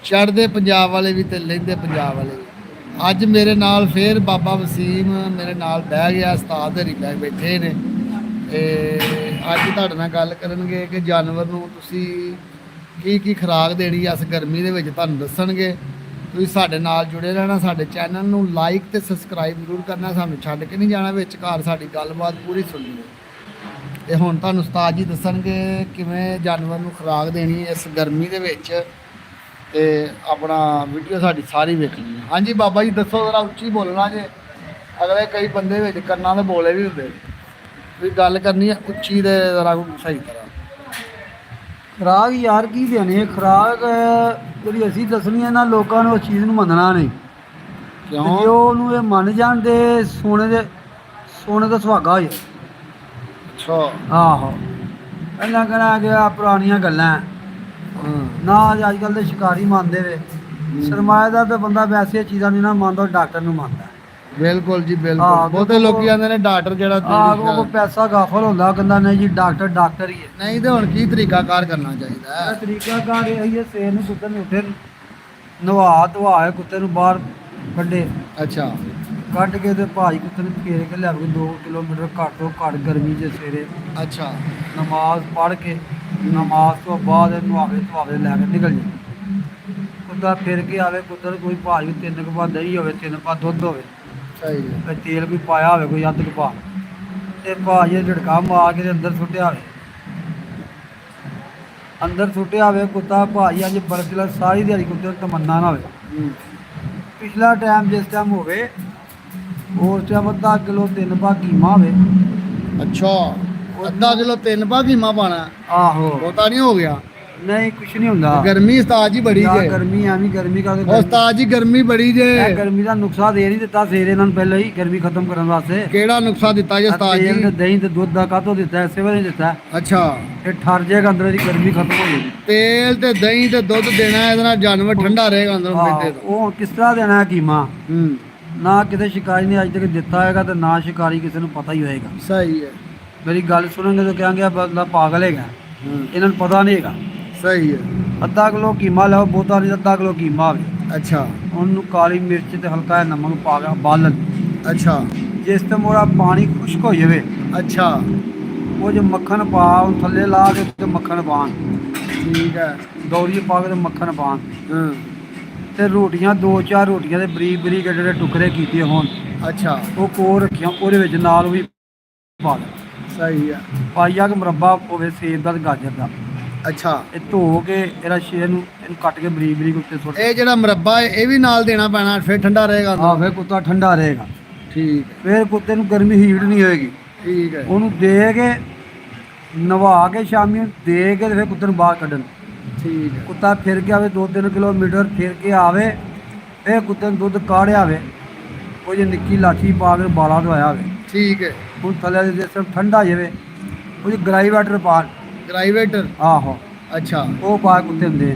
ਚੜ੍ਹਦੇ ਪੰਜਾਬ ਵਾਲੇ ਵੀ ਤੇ ਲਹਿੰਦੇ ਪੰਜਾਬ ਵਾਲੇ ਵੀ। ਅੱਜ ਮੇਰੇ ਨਾਲ ਫੇਰ ਬਾਬਾ ਵਸੀਮ ਮੇਰੇ ਨਾਲ ਬਹਿ ਗਿਆ, ਉਸਤਾਦ ਹਰੀ ਬਹਿ ਬੈਠੇ ਨੇ ਤੇ ਅੱਜ ਤੁਹਾਡੇ ਨਾਲ ਗੱਲ ਕਰਨਗੇ ਕਿ ਜਾਨਵਰ ਨੂੰ ਤੁਸੀਂ ਕੀ ਕੀ ਖੁਰਾਕ ਦੇਣੀ ਇਸ ਗਰਮੀ ਦੇ ਵਿੱਚ ਤੁਹਾਨੂੰ ਦੱਸਣਗੇ। ਤੁਸੀਂ ਸਾਡੇ ਨਾਲ ਜੁੜੇ ਰਹਿਣਾ, ਸਾਡੇ ਚੈਨਲ ਨੂੰ ਲਾਈਕ ਤੇ ਸਬਸਕ੍ਰਾਈਬ ਜ਼ਰੂਰ ਕਰਨਾ, ਸਾਨੂੰ ਛੱਡ ਕੇ ਨਹੀਂ ਜਾਣਾ ਵਿੱਚ ਘਰ, ਸਾਡੀ ਗੱਲਬਾਤ ਪੂਰੀ ਸੁਣਨੀ। ਤੇ ਹੁਣ ਤੁਹਾਨੂੰ ਉਸਤਾਦ ਜੀ ਦੱਸਣਗੇ ਕਿਵੇਂ ਜਾਨਵਰ ਨੂੰ ਖੁਰਾਕ ਦੇਣੀ ਇਸ ਗਰਮੀ ਦੇ ਵਿੱਚ ਤੇ ਆਪਣਾ ਵੀਡੀਓ ਸਾਡੀ ਸਾਰੀ ਵੇਖਣੀ ਹੈ। ਹਾਂਜੀ ਬਾਬਾ ਜੀ ਦੱਸੋ, ਜ਼ਰਾ ਉੱਚੀ ਬੋਲਣਾ ਜੇ, ਅਗਲੇ ਕਈ ਬੰਦੇ ਵਿੱਚ ਕੰਨਾਂ ਦੇ ਬੋਲੇ ਵੀ ਹੁੰਦੇ, ਤੁਸੀਂ ਗੱਲ ਕਰਨੀ ਹੈ ਉੱਚੀ ਤੇ ਜ਼ਰਾ ਸਹੀ ਤਰ੍ਹਾਂ। ਖੁਰਾਕ ਯਾਰ ਕੀ ਦੇਣੀ ਹੈ? ਖੁਰਾਕ ਜਿਹੜੀ ਅਸੀਂ ਦੱਸਣੀ ਹੈ ਨਾ, ਲੋਕਾਂ ਨੂੰ ਉਸ ਚੀਜ਼ ਨੂੰ ਮੰਨਣਾ ਨਹੀਂ। ਤੇ ਜੇ ਕਿਉਂ? ਉਹਨੂੰ ਇਹ ਮੰਨ ਜਾਣ ਤੇ ਸੋਨੇ ਦਾ ਸੁਹਾਗਾ ਹੋ ਜਾਏ। ਅੱਛਾ। ਆਹੋ, ਪਹਿਲਾਂ ਕਹਿਣਾ ਕਿ ਆ ਪੁਰਾਣੀਆਂ ਗੱਲਾਂ ਹਾਂ। ਨਾ, ਅੱਜ ਕੱਲ੍ਹ ਦੇ ਸ਼ਿਕਾਰੀ ਮੰਨਦੇ ਵੇ। ਸਰਮਾਏਦਾਰ ਤਾਂ ਬੰਦਾ ਵੈਸੇ ਇਹ ਚੀਜ਼ਾਂ ਨਹੀਂ ਨਾ ਮੰਨਦਾ, ਡਾਕਟਰ ਨੂੰ ਮੰਨਦਾ। ਬਿਲਕੁਲ ਜੀ ਬਿਲਕੁਲ, ਹਾਂ, ਬਹੁਤੇ ਲੋਕੀ ਆਂਦੇ ਨੇ ਡਾਕਟਰ ਜਿਹੜਾ ਉਹ ਪੈਸਾ ਗਾਫਲ ਹੁੰਦਾ, ਉਹ ਕਹਿੰਦਾ ਨਹੀਂ ਜੀ ਡਾਕਟਰ ਹੀ ਹੈ। ਨਹੀਂ ਤੇ ਹੁਣ ਕੀ ਤਰੀਕਾਕਾਰ ਕਰਨਾ ਚਾਹੀਦਾ ਇਹਦਾ ਹੈ? ਤਰੀਕਾਕਾਰ ਇਹ ਹੀ ਹੈ, ਸਵੇਰ ਨੂੰ ਕੁੱਤੇ ਨੂੰ ਉੱਠੇ, ਨਵਾ ਧਵਾ ਕੇ ਕੁੱਤੇ ਨੂੰ ਬਾਹਰ ਕੱਢੇ, ਅੱਛਾ। ਕੱਢ ਕੇ ਤੇ ਭਾਈ ਕੁੱਤੇ ਨੂੰ ਫੇਰ ਕੇ ਲਿਆਵੇ 2 ਕਿਲੋਮੀਟਰ ਘੱਟ ਤੋਂ ਘੱਟ ਗਰਮੀ 'ਚ ਸਵੇਰੇ ਅੱਛਾ। ਨਮਾਜ਼ ਪੜ੍ਹ ਕੇ, ਨਮਾਜ਼ ਤੋਂ ਬਾਅਦ ਨਹਾਵੇ ਧਵਾਵੇ ਲੈ ਕੇ ਨਿਕਲ ਜਾਏ। ਕੁੱਤਾ ਫਿਰ ਕੇ ਆਵੇ, ਕੁੱਤੇ ਨੂੰ ਕੋਈ ਭਾਈ 3 ਕੁ ਪਾ ਦਹੀਂ ਹੋਵੇ, 3 ਪਾ ਦੁੱਧ ਹੋਵੇ, ਸਹੀ ਹੈ। ਤੇ ਤੇਲ ਕੋਈ ਪਾਇਆ ਹੋਵੇ, ਕੋਈ ਅੱਧ ਕੁ ਪਾ, ਤੇ ਭਾਜੀ ਝਟਕਾ ਮਾਰ ਕੇ ਤੇ ਅੰਦਰ ਸੁੱਟਿਆ ਹੋਵੇ। ਅੰਦਰ ਸੁੱਟਿਆ ਹੋਵੇ ਕੁੱਤਾ ਭਾਜੀ, ਅੱਜ ਬਰਕਲਾ ਸਾਰੀ ਦਿਹਾੜੀ ਕੁੱਤੇ ਨੂੰ ਤਮੰਨਾ ਨਾ ਹੋਵੇ। ਪਿਛਲਾ ਟਾਈਮ ਜਿਸ ਟਾਈਮ ਹੋਵੇ ਉਸ ਟਾਈਮ ਅੱਧਾ ਕਿਲੋ 3 ਪਾ ਕੀਮਾ ਹੋਵੇ। ਅੱਛਾ, ਅੱਧਾ ਕਿਲੋ 3 ਪਾ ਕੀਮਾ ਪਾਣਾ? ਆਹੋ, ਬਹੁਤਾ ਨਹੀਂ ਹੋ ਗਿਆ? ਨਹੀਂ ਕੁਛ ਨਹੀਂ ਹੁੰਦਾ। ਗਰਮੀ ਉਸਤਾਦ ਜੀ ਬੜੀ ਜੇ। ਗਰਮੀ ਐਵੇਂ ਗਰਮੀ ਕਰਕੇ ਉਸਤਾਦ ਜੀ ਗਰਮੀ ਬੜੀ ਜੇ। ਇਹ ਗਰਮੀ ਦਾ ਨੁਕਸਾ ਦੇ ਨਹੀਂ ਦਿੱਤਾ ਸਵੇਰ ਇਹਨਾਂ ਨੂੰ ਪਹਿਲਾਂ ਹੀ, ਗਰਮੀ ਖਤਮ ਕਰਨ ਵਾਸਤੇ। ਕਿਹੜਾ ਨੁਕਸਾ ਦਿੱਤਾ ਜੀ ਉਸਤਾਦ ਤੇਲ ਤੇ ਜੀ? ਦਹੀਂ ਤੇ ਦੁੱਧ ਦਾ ਕਾਹਤੋਂ ਦਿੱਤਾ? ਇਸੇ ਵੇਲੇ ਦਿੱਤਾ। ਅੱਛਾ। ਇਹ ਠਰ ਜਾਏਗਾ ਅੰਦਰ ਦੀ ਗਰਮੀ ਖਤਮ ਹੋ ਜਾਏਗੀ। ਤੇਲ ਤੇ ਦਹੀਂ ਤੇ ਦੁੱਧ ਦੇਣਾ, ਇਹਦੇ ਨਾਲ ਜਾਨਵਰ ਠੰਡਾ ਰਹੇਗਾ ਅੰਦਰੋਂ ਬੈਠੇ ਤੋਂ। ਉਹ ਹੁਣ ਕਿਸ ਤਰ੍ਹਾਂ ਦੇਣਾ ਹੈ ਕੀਮਾ? ਹੂੰ, ਨਾ ਕਿਤੇ ਸ਼ਿਕਾਰੀ ਨੇ ਅੱਜ ਤੱਕ ਦਿੱਤਾ ਹੈਗਾ, ਤੇ ਨਾ ਸ਼ਿਕਾਰੀ ਕਿਸੇ ਨੂੰ ਪਤਾ ਹੀ ਹੋਏਗਾ। ਸਹੀ ਹੈ। ਮੇਰੀ ਗੱਲ ਸੁਣਨਗੇ ਤਾਂ ਕਹਾਂਗੇ ਬੰਦਾ ਪਾਗਲ ਹੈਗਾ, ਇਹਨਾਂ ਨੂੰ ਪਤਾ ਨਹੀਂ ਹੈਗਾ। ਸਹੀ ਹੈ। ਅੱਧਾ ਕਿਲੋ ਕੀਮਾ ਲਓ, ਬਹੁਤਾ ਨਹੀਂ, ਅੱਧਾ ਕਿਲੋ ਕੀਮਾ ਹੋਵੇ, ਅੱਛਾ। ਉਹਨੂੰ ਕਾਲੀ ਮਿਰਚ ਤੇ ਹਲਕਾ ਜਿਹਾ ਨਮਕ ਪਾ ਕੇ ਬਾਲਣ। ਅੱਛਾ। ਜਿਸ ਤੇ ਮੋੜਾ ਪਾਣੀ ਖੁਸ਼ਕ ਹੋ ਜਾਵੇ, ਅੱਛਾ। ਉਹ 'ਚ ਮੱਖਣ ਪਾ, ਉਹ ਥੱਲੇ ਲਾ ਕੇ ਉੱਤੇ ਮੱਖਣ ਪਾਣ, ਠੀਕ ਹੈ। ਦੌਰੀ ਪਾ ਕੇ ਤੇ ਮੱਖਣ ਪਾਣ, ਹਾਂ। ਤੇ ਰੋਟੀਆਂ 2-4 ਰੋਟੀਆਂ ਦੇ ਬਰੀਕ ਬਰੀਕ ਜਿਹੜੇ ਟੁਕੜੇ ਕੀਤੇ ਹੋਣ, ਅੱਛਾ। ਉਹ ਕੋਲ ਰੱਖੀਆਂ, ਉਹਦੇ ਵਿੱਚ ਨਾਲ ਵੀ ਪਾ ਦੇ। ਸਹੀ ਹੈ। ਪਾਈਆ ਕਿ ਮੁਰੱਬਾ ਹੋਵੇ ਸੇਬ ਦਾ ਤੇ ਗਾਜਰ ਦਾ। ਅੱਛਾ। ਇਹ ਧੋ ਕੇ ਇਹਦਾ ਸ਼ੇਰ ਨੂੰ ਇਹਨੂੰ ਕੱਟ ਕੇ ਬਰੀਕ ਬਰੀਕ ਉੱਤੇ ਸੁੱਟ। ਇਹ ਜਿਹੜਾ ਮੁਰੱਬਾ ਹੈ ਇਹ ਵੀ ਨਾਲ ਦੇਣਾ ਪੈਣਾ, ਫਿਰ ਠੰਡਾ ਰਹੇਗਾ ਅੰਦਰੋਂ? ਫਿਰ ਕੁੱਤਾ ਠੰਡਾ ਰਹੇਗਾ। ਠੀਕ ਹੈ। ਫਿਰ ਕੁੱਤੇ ਨੂੰ ਗਰਮੀ ਹੀਟ ਨਹੀਂ ਹੋਏਗੀ। ਠੀਕ ਹੈ। ਉਹਨੂੰ ਦੇ ਕੇ ਨਵਾ ਕੇ ਸ਼ਾਮੀ ਦੇ ਕੇ ਤੇ ਫਿਰ ਕੁੱਤੇ ਨੂੰ ਬਾਹਰ ਕੱਢਣ। ਠੀਕ ਹੈ। ਕੁੱਤਾ ਫਿਰ ਕੇ ਆਵੇ 2-3 ਕਿਲੋਮੀਟਰ ਫਿਰ ਕੇ ਆਵੇ, ਇਹ ਕੁੱਤੇ ਨੂੰ ਦੁੱਧ ਕਾੜਿਆ ਹੋਵੇ, ਉਹ ਜੇ ਨਿੱਕੀ ਲਾਠੀ ਪਾ ਕੇ ਬਾਲਾ ਧਵਾਇਆ ਹੋਵੇ। ਠੀਕ ਹੈ। ਹੁਣ ਥੱਲੇ ਦੇ ਸਿਰਫ ਠੰਡਾ ਜਾਵੇ, ਉਹ ਗਰਾਈ ਵਾਟਰ ਪਾ। ਗ੍ਰਾਈਵੇਟਰ? ਆਹੋ, ਅੱਛਾ। ਉਹ ਪਾ ਕੁੱਤੇ ਹੁੰਦੇ,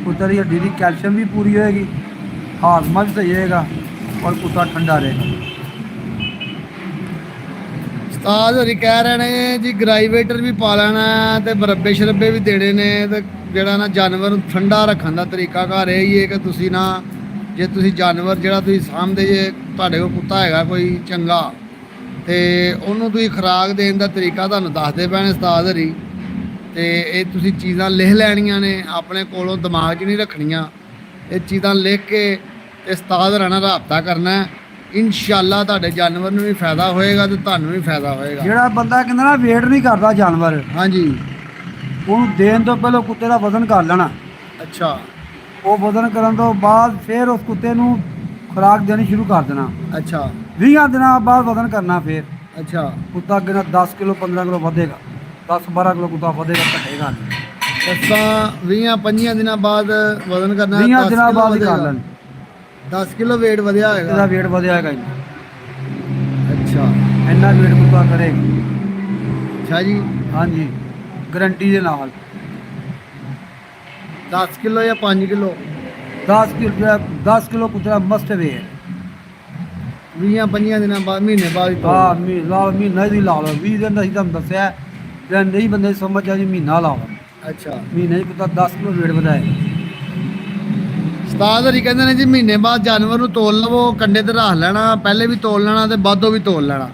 ਕੁੱਤੇ ਦੀ ਹੱਡੀ ਦੀ ਕੈਲਸ਼ੀਅਮ ਵੀ ਪੂਰੀ ਹੋਏਗੀ, ਹਾਜ਼ਮਾ ਵੀ ਸਹੀ ਹੋਏਗਾ, ਔਰ ਕੁੱਤਾ ਠੰਡਾ ਰਹੇਗਾ। ਉਸਤਾਦ ਹੋਰੀ ਕਹਿ ਰਹੇ ਨੇ ਜੀ ਗ੍ਰਾਈਵੇਟਰ ਵੀ ਪਾ ਲੈਣਾ ਤੇ ਮੁਰੱਬੇ ਸ਼ਰੱਬੇ ਵੀ ਦੇਣੇ ਨੇ, ਤੇ ਜਿਹੜਾ ਨਾ ਜਾਨਵਰ ਨੂੰ ਠੰਡਾ ਰੱਖਣ ਦਾ ਤਰੀਕਾ ਘਰ ਇਹ ਹੀ ਹੈ ਕਿ ਤੁਸੀਂ ਨਾ, ਜੇ ਤੁਸੀਂ ਜਾਨਵਰ ਜਿਹੜਾ ਤੁਸੀਂ ਸਾਂਭਦੇ ਜੇ, ਤੁਹਾਡੇ ਕੋਲ ਕੁੱਤਾ ਹੈਗਾ ਕੋਈ ਚੰਗਾ, ਤੇ ਉਹਨੂੰ ਤੁਸੀਂ ਖੁਰਾਕ ਦੇਣ ਦਾ ਤਰੀਕਾ ਤੁਹਾਨੂੰ ਦੱਸਦੇ ਪੈਣੇ ਉਸਤਾਦ ਹੋਰੀ। ਤੇ ਇਹ ਤੁਸੀਂ ਚੀਜ਼ਾਂ ਲਿਖ ਲੈਣੀਆਂ ਨੇ, ਆਪਣੇ ਕੋਲੋਂ ਦਿਮਾਗ 'ਚ ਨਹੀਂ ਰੱਖਣੀਆਂ। ਇਹ ਚੀਜ਼ਾਂ ਲਿਖ ਕੇ ਤੇ ਉਸਤਾਦ ਹੋਰਾਂ ਨਾਲ ਰਾਬਤਾ ਕਰਨਾ, ਇਨਸ਼ਾਅੱਲਾ ਤੁਹਾਡੇ ਜਾਨਵਰ ਨੂੰ ਵੀ ਫਾਇਦਾ ਹੋਏਗਾ ਤੇ ਤੁਹਾਨੂੰ ਵੀ ਫਾਇਦਾ ਹੋਏਗਾ। ਜਿਹੜਾ ਬੰਦਾ ਕਹਿੰਦਾ ਨਾ ਵੇਟ ਨਹੀਂ ਕਰਦਾ ਜਾਨਵਰ, ਹਾਂਜੀ। ਉਹਨੂੰ ਦੇਣ ਤੋਂ ਪਹਿਲਾਂ ਕੁੱਤੇ ਦਾ ਵਜ਼ਨ ਕਰ ਲੈਣਾ। ਅੱਛਾ। ਉਹ ਵਜ਼ਨ ਕਰਨ ਤੋਂ ਬਾਅਦ ਫਿਰ ਉਸ ਕੁੱਤੇ ਨੂੰ ਖੁਰਾਕ ਦੇਣੀ ਸ਼ੁਰੂ ਕਰ ਦੇਣਾ। ਅੱਛਾ। 20 ਦਿਨਾਂ ਬਾਅਦ ਵਜ਼ਨ ਕਰਨਾ। ਫਿਰ ਅੱਛਾ। ਕੁੱਤਾ ਅੱਗੇ ਨਾਲ 10 ਕਿਲੋ 15 ਕਿਲੋ ਵਧੇਗਾ, 10-12 ਕਿਲੋ ਕੁੱਤਾ ਵਧੇਗਾ, ਘਟੇਗਾ ਨਹੀਂ। ਅਸਾਂ 20-25 ਦਿਨਾਂ ਬਾਅਦ ਵਜ਼ਨ ਕਰਨਾ। 20 ਦਿਨਾਂ ਬਾਅਦ ਹੀ ਕਰ ਲੈਣ। 10 ਕਿਲੋ weight ਵਧਿਆ ਇਹਦਾ ਹੋਏਗਾ? ਵੇਟ ਵਧਿਆ ਹੈਗਾ ਜੀ, ਅੱਛਾ। ਇੰਨਾ ਵੇਟ ਕੁੱਤਾ ਕਰੇਗਾ। ਅੱਛਾ ਜੀ। ਹਾਂਜੀ, ਗਰੰਟੀ ਦੇ ਨਾਲ। 10 ਕਿਲੋ ਜਾਂ 5 ਕਿਲੋ? 10 ਕਿਲੋ ਕੁੱਤਾ ਮਸਟ ਵੇਟ। 20-25 ਦਿਨਾਂ ਬਾਅਦ, ਮਹੀਨੇ ਬਾਅਦ ਹੀ ਹਾਂ, ਮਹੀਨਾ ਦੀ ਲਾ ਲਓ। 20 ਦਿਨ ਦਾ ਅਸੀਂ ਤੁਹਾਨੂੰ ਦੱਸਿਆ, ਜੇ ਨਹੀਂ ਬੰਦੇ ਸਮਝ ਆ ਜੀ ਮਹੀਨਾ ਲਾ ਲਓ। ਅੱਛਾ। ਮਹੀਨੇ 'ਚ ਕੁੱਤਾ 10 ਕਿਲੋ ਵੇਟ ਵਧਾਏ। ਉਸਤਾਦ ਹਰੀ ਕਹਿੰਦੇ ਨੇ ਜੀ ਮਹੀਨੇ ਬਾਅਦ ਜਾਨਵਰ ਨੂੰ ਤੋਲ ਲਵੋ, ਕੰਡੇ ਤੇ ਰੱਖ ਲੈਣਾ, ਪਹਿਲੇ ਵੀ ਤੋਲ ਲੈਣਾ ਤੇ ਬਾਅਦੋਂ ਵੀ ਤੋਲ ਲੈਣਾ,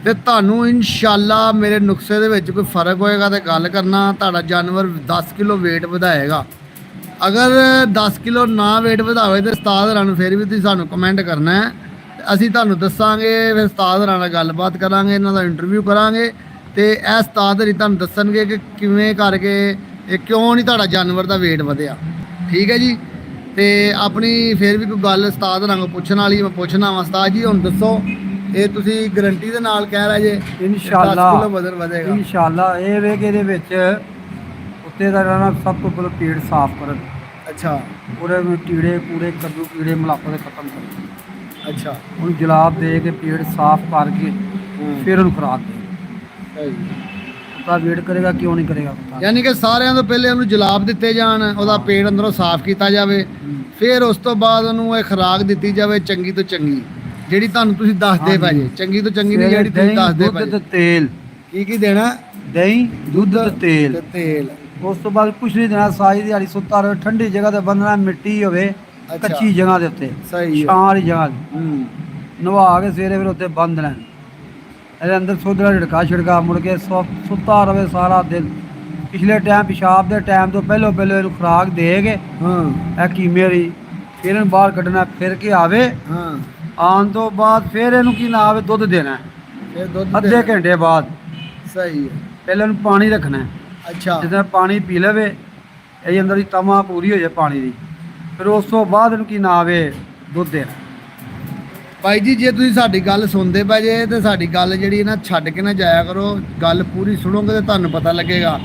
ਤੇ ਤੁਹਾਨੂੰ ਇਨਸ਼ਾਅੱਲਾ ਮੇਰੇ ਨੁਕਸੇ ਦੇ ਵਿੱਚ ਕੋਈ ਫਰਕ ਹੋਏਗਾ ਤੇ ਗੱਲ ਕਰਨਾ, ਤੁਹਾਡਾ ਜਾਨਵਰ 10 ਕਿਲੋ weight ਵਧਾਏਗਾ। ਅਗਰ 10 ਕਿਲੋ ਨਾ weight ਵਧਾਵੇ ਤੇ ਉਸਤਾਦ ਹਰਾਂ ਨੂੰ ਫਿਰ ਵੀ ਤੁਸੀਂ ਸਾਨੂੰ ਕਮੈਂਟ ਕਰਨਾ ਹੈ, ਤੇ ਅਸੀਂ ਤੁਹਾਨੂੰ ਦੱਸਾਂਗੇ, ਫਿਰ ਉਸਤਾਦ ਹਰਾਂ ਨਾਲ ਗੱਲਬਾਤ ਕਰਾਂਗੇ, ਇਹਨਾਂ ਦਾ ਇੰਟਰਵਿਊ ਕਰਾਂਗੇ, ਤੇ ਇਹ ਉਸਤਾਦ ਹਰੀ ਤੁਹਾਨੂੰ ਦੱਸਣਗੇ ਕਿ ਕਿਵੇਂ ਕਰਕੇ ਇਹ ਕਿਉਂ ਨਹੀਂ ਤੁਹਾਡਾ ਜਾਨਵਰ ਦਾ weight ਵਧਿਆ। ਠੀਕ ਹੈ ਜੀ। ਤੇ ਆਪਣੀ ਫਿਰ ਵੀ ਕੋਈ ਗੱਲ ਉਸਤਾਦ ਹਰਾਂ ਕੋਲ ਪੁੱਛਣ ਵਾਲੀ, ਮੈਂ ਪੁੱਛਣਾ ਵਾ। ਉਸਤਾਦ ਜੀ ਹੁਣ ਦੱਸੋ, ਇਹ ਤੁਸੀਂ ਗਰੰਟੀ ਦੇ ਨਾਲ ਕਹਿ ਰਹੇ ਜੇ ਇਨਸ਼ਾਅੱਲਾ 10 ਕਿਲੋ ਵਜ਼ਨ ਵਧੇਗਾ? ਇਨਸ਼ਾਅੱਲਾ। ਇਹ ਵੇ ਕਿ ਇਹਦੇ ਵਿੱਚ ਕੁੱਤੇ ਦਾ ਰਹਿਣਾ ਸਭ ਤੋਂ ਪਹਿਲਾਂ ਪੇਟ ਸਾਫ਼ ਕਰਨ, ਅੱਛਾ ਉਹਦੇ ਵਿੱਚ ਕੀੜੇ ਕੂੜੇ ਕੱਦੂ ਕੀੜੇ ਮਲਾਪਾ ਦੇ ਖਤਮ ਕਰਨ, ਅੱਛਾ ਉਹਨੂੰ ਜਲਾਬ ਦੇ ਕੇ ਪੇਟ ਸਾਫ਼ ਕਰਕੇ ਫਿਰ ਉਹਨੂੰ ਖੁਰਾਕ ਦੇ। ਕੁੱਤਾ ਵੇਟ ਕਰੇਗਾ, ਕਿਉਂ ਨਹੀਂ ਕਰੇਗਾ ਕੁੱਤਾ? ਯਾਨੀ ਕਿ ਸਾਰਿਆਂ ਤੋਂ ਪਹਿਲੇ ਉਹਨੂੰ ਜਲਾਬ ਦਿੱਤੇ ਜਾਣ, ਉਹਦਾ ਪੇਟ ਅੰਦਰੋਂ ਸਾਫ਼ ਕੀਤਾ ਜਾਵੇ, ਫਿਰ ਉਸ ਤੋਂ ਬਾਅਦ ਉਹਨੂੰ ਇਹ ਖੁਰਾਕ ਦਿੱਤੀ ਜਾਵੇ ਚੰਗੀ ਤੋਂ ਚੰਗੀ, ਜਿਹੜੀ ਤੁਹਾਨੂੰ ਤੁਸੀਂ ਦੱਸਦੇ ਪਏ ਜੇ। ਚੰਗੀ ਤੋਂ ਚੰਗੀ ਨਹੀਂ, ਜਿਹੜੀ ਤੁਸੀਂ ਦੱਸਦੇ ਪਏ ਦੁੱਧ ਤੇ ਤੇਲ। ਕੀ ਦੇਣਾ? ਦਹੀਂ, ਦੁੱਧ ਤੇ ਤੇਲ। ਤੇਲ। ਉਸ ਤੋਂ ਬਾਅਦ ਕੁਛ ਨਹੀਂ ਦੇਣਾ, ਸਾਰੀ ਦਿਹਾੜੀ ਸੁੱਤਾ ਰਹੇ, ਠੰਡੀ ਜਗ੍ਹਾ ਤੇ ਬੰਨਣਾ, ਮਿੱਟੀ ਹੋਵੇ, ਕੱਚੀ ਜਗ੍ਹਾ ਦੇ ਉੱਤੇ, ਸਹੀ ਛਾਂ ਵਾਲੀ ਜਗ੍ਹਾ ਤੇ ਨਵਾ ਕੇ ਸਵੇਰੇ ਫਿਰ ਉੱਤੇ ਬੰਨ ਦੇਣਾ। ਇਹਦੇ ਅੰਦਰ ਸੋਧਰਾ ਛਿੜਕਾ ਮੁੜ ਕੇ ਸੁੱਤਾ ਰਵੇ ਸਾਰਾ ਦਿਨ। ਪਿਛਲੇ ਟਾਈਮ ਪਿਸ਼ਾਬ ਦੇ ਟਾਈਮ ਤੋਂ ਪਹਿਲੋਂ ਇਹਨੂੰ ਖੁਰਾਕ ਦੇ ਕੇ ਇਹ ਕੀਮੇ ਵਾਲੀ, ਫਿਰ ਇਹਨੂੰ ਬਾਹਰ ਕੱਢਣਾ, ਫਿਰ ਕੇ ਆਵੇ, ਆਉਣ ਤੋਂ ਬਾਅਦ ਫਿਰ ਇਹਨੂੰ ਕੀ ਨਾ ਆਵੇ ਦੁੱਧ ਦੇਣਾ, ਫਿਰ ਦੁੱਧ ਅੱਧੇ ਘੰਟੇ ਬਾਅਦ। ਸਹੀ ਹੈ। ਪਹਿਲਾਂ ਇਹਨੂੰ ਪਾਣੀ ਰੱਖਣਾ। ਅੱਛਾ। ਜਦੋਂ ਪਾਣੀ ਪੀ ਲਵੇ, ਇਹ ਅੰਦਰ ਦੀ ਤਮਾ ਪੂਰੀ ਹੋ ਜਾਏ ਪਾਣੀ ਦੀ, ਫਿਰ ਉਸ ਤੋਂ ਬਾਅਦ ਇਹਨੂੰ ਕੀ ਨਾ ਆਵੇ ਦੁੱਧ ਦੇਣਾ। ਭਾਈ ਜੀ ਜੇ ਤੁਸੀਂ ਸਾਡੀ ਗੱਲ ਸੁਣਦੇ ਪਏ ਜੇ ਤੇ ਸਾਡੀ ਗੱਲ ਜਿਹੜੀ ਨਾ ਛੱਡ ਕੇ ਨਾ ਜਾਇਆ ਕਰੋ, ਗੱਲ ਪੂਰੀ ਸੁਣੋਗੇ ਤੇ ਤੁਹਾਨੂੰ ਪਤਾ ਲੱਗੇਗਾ।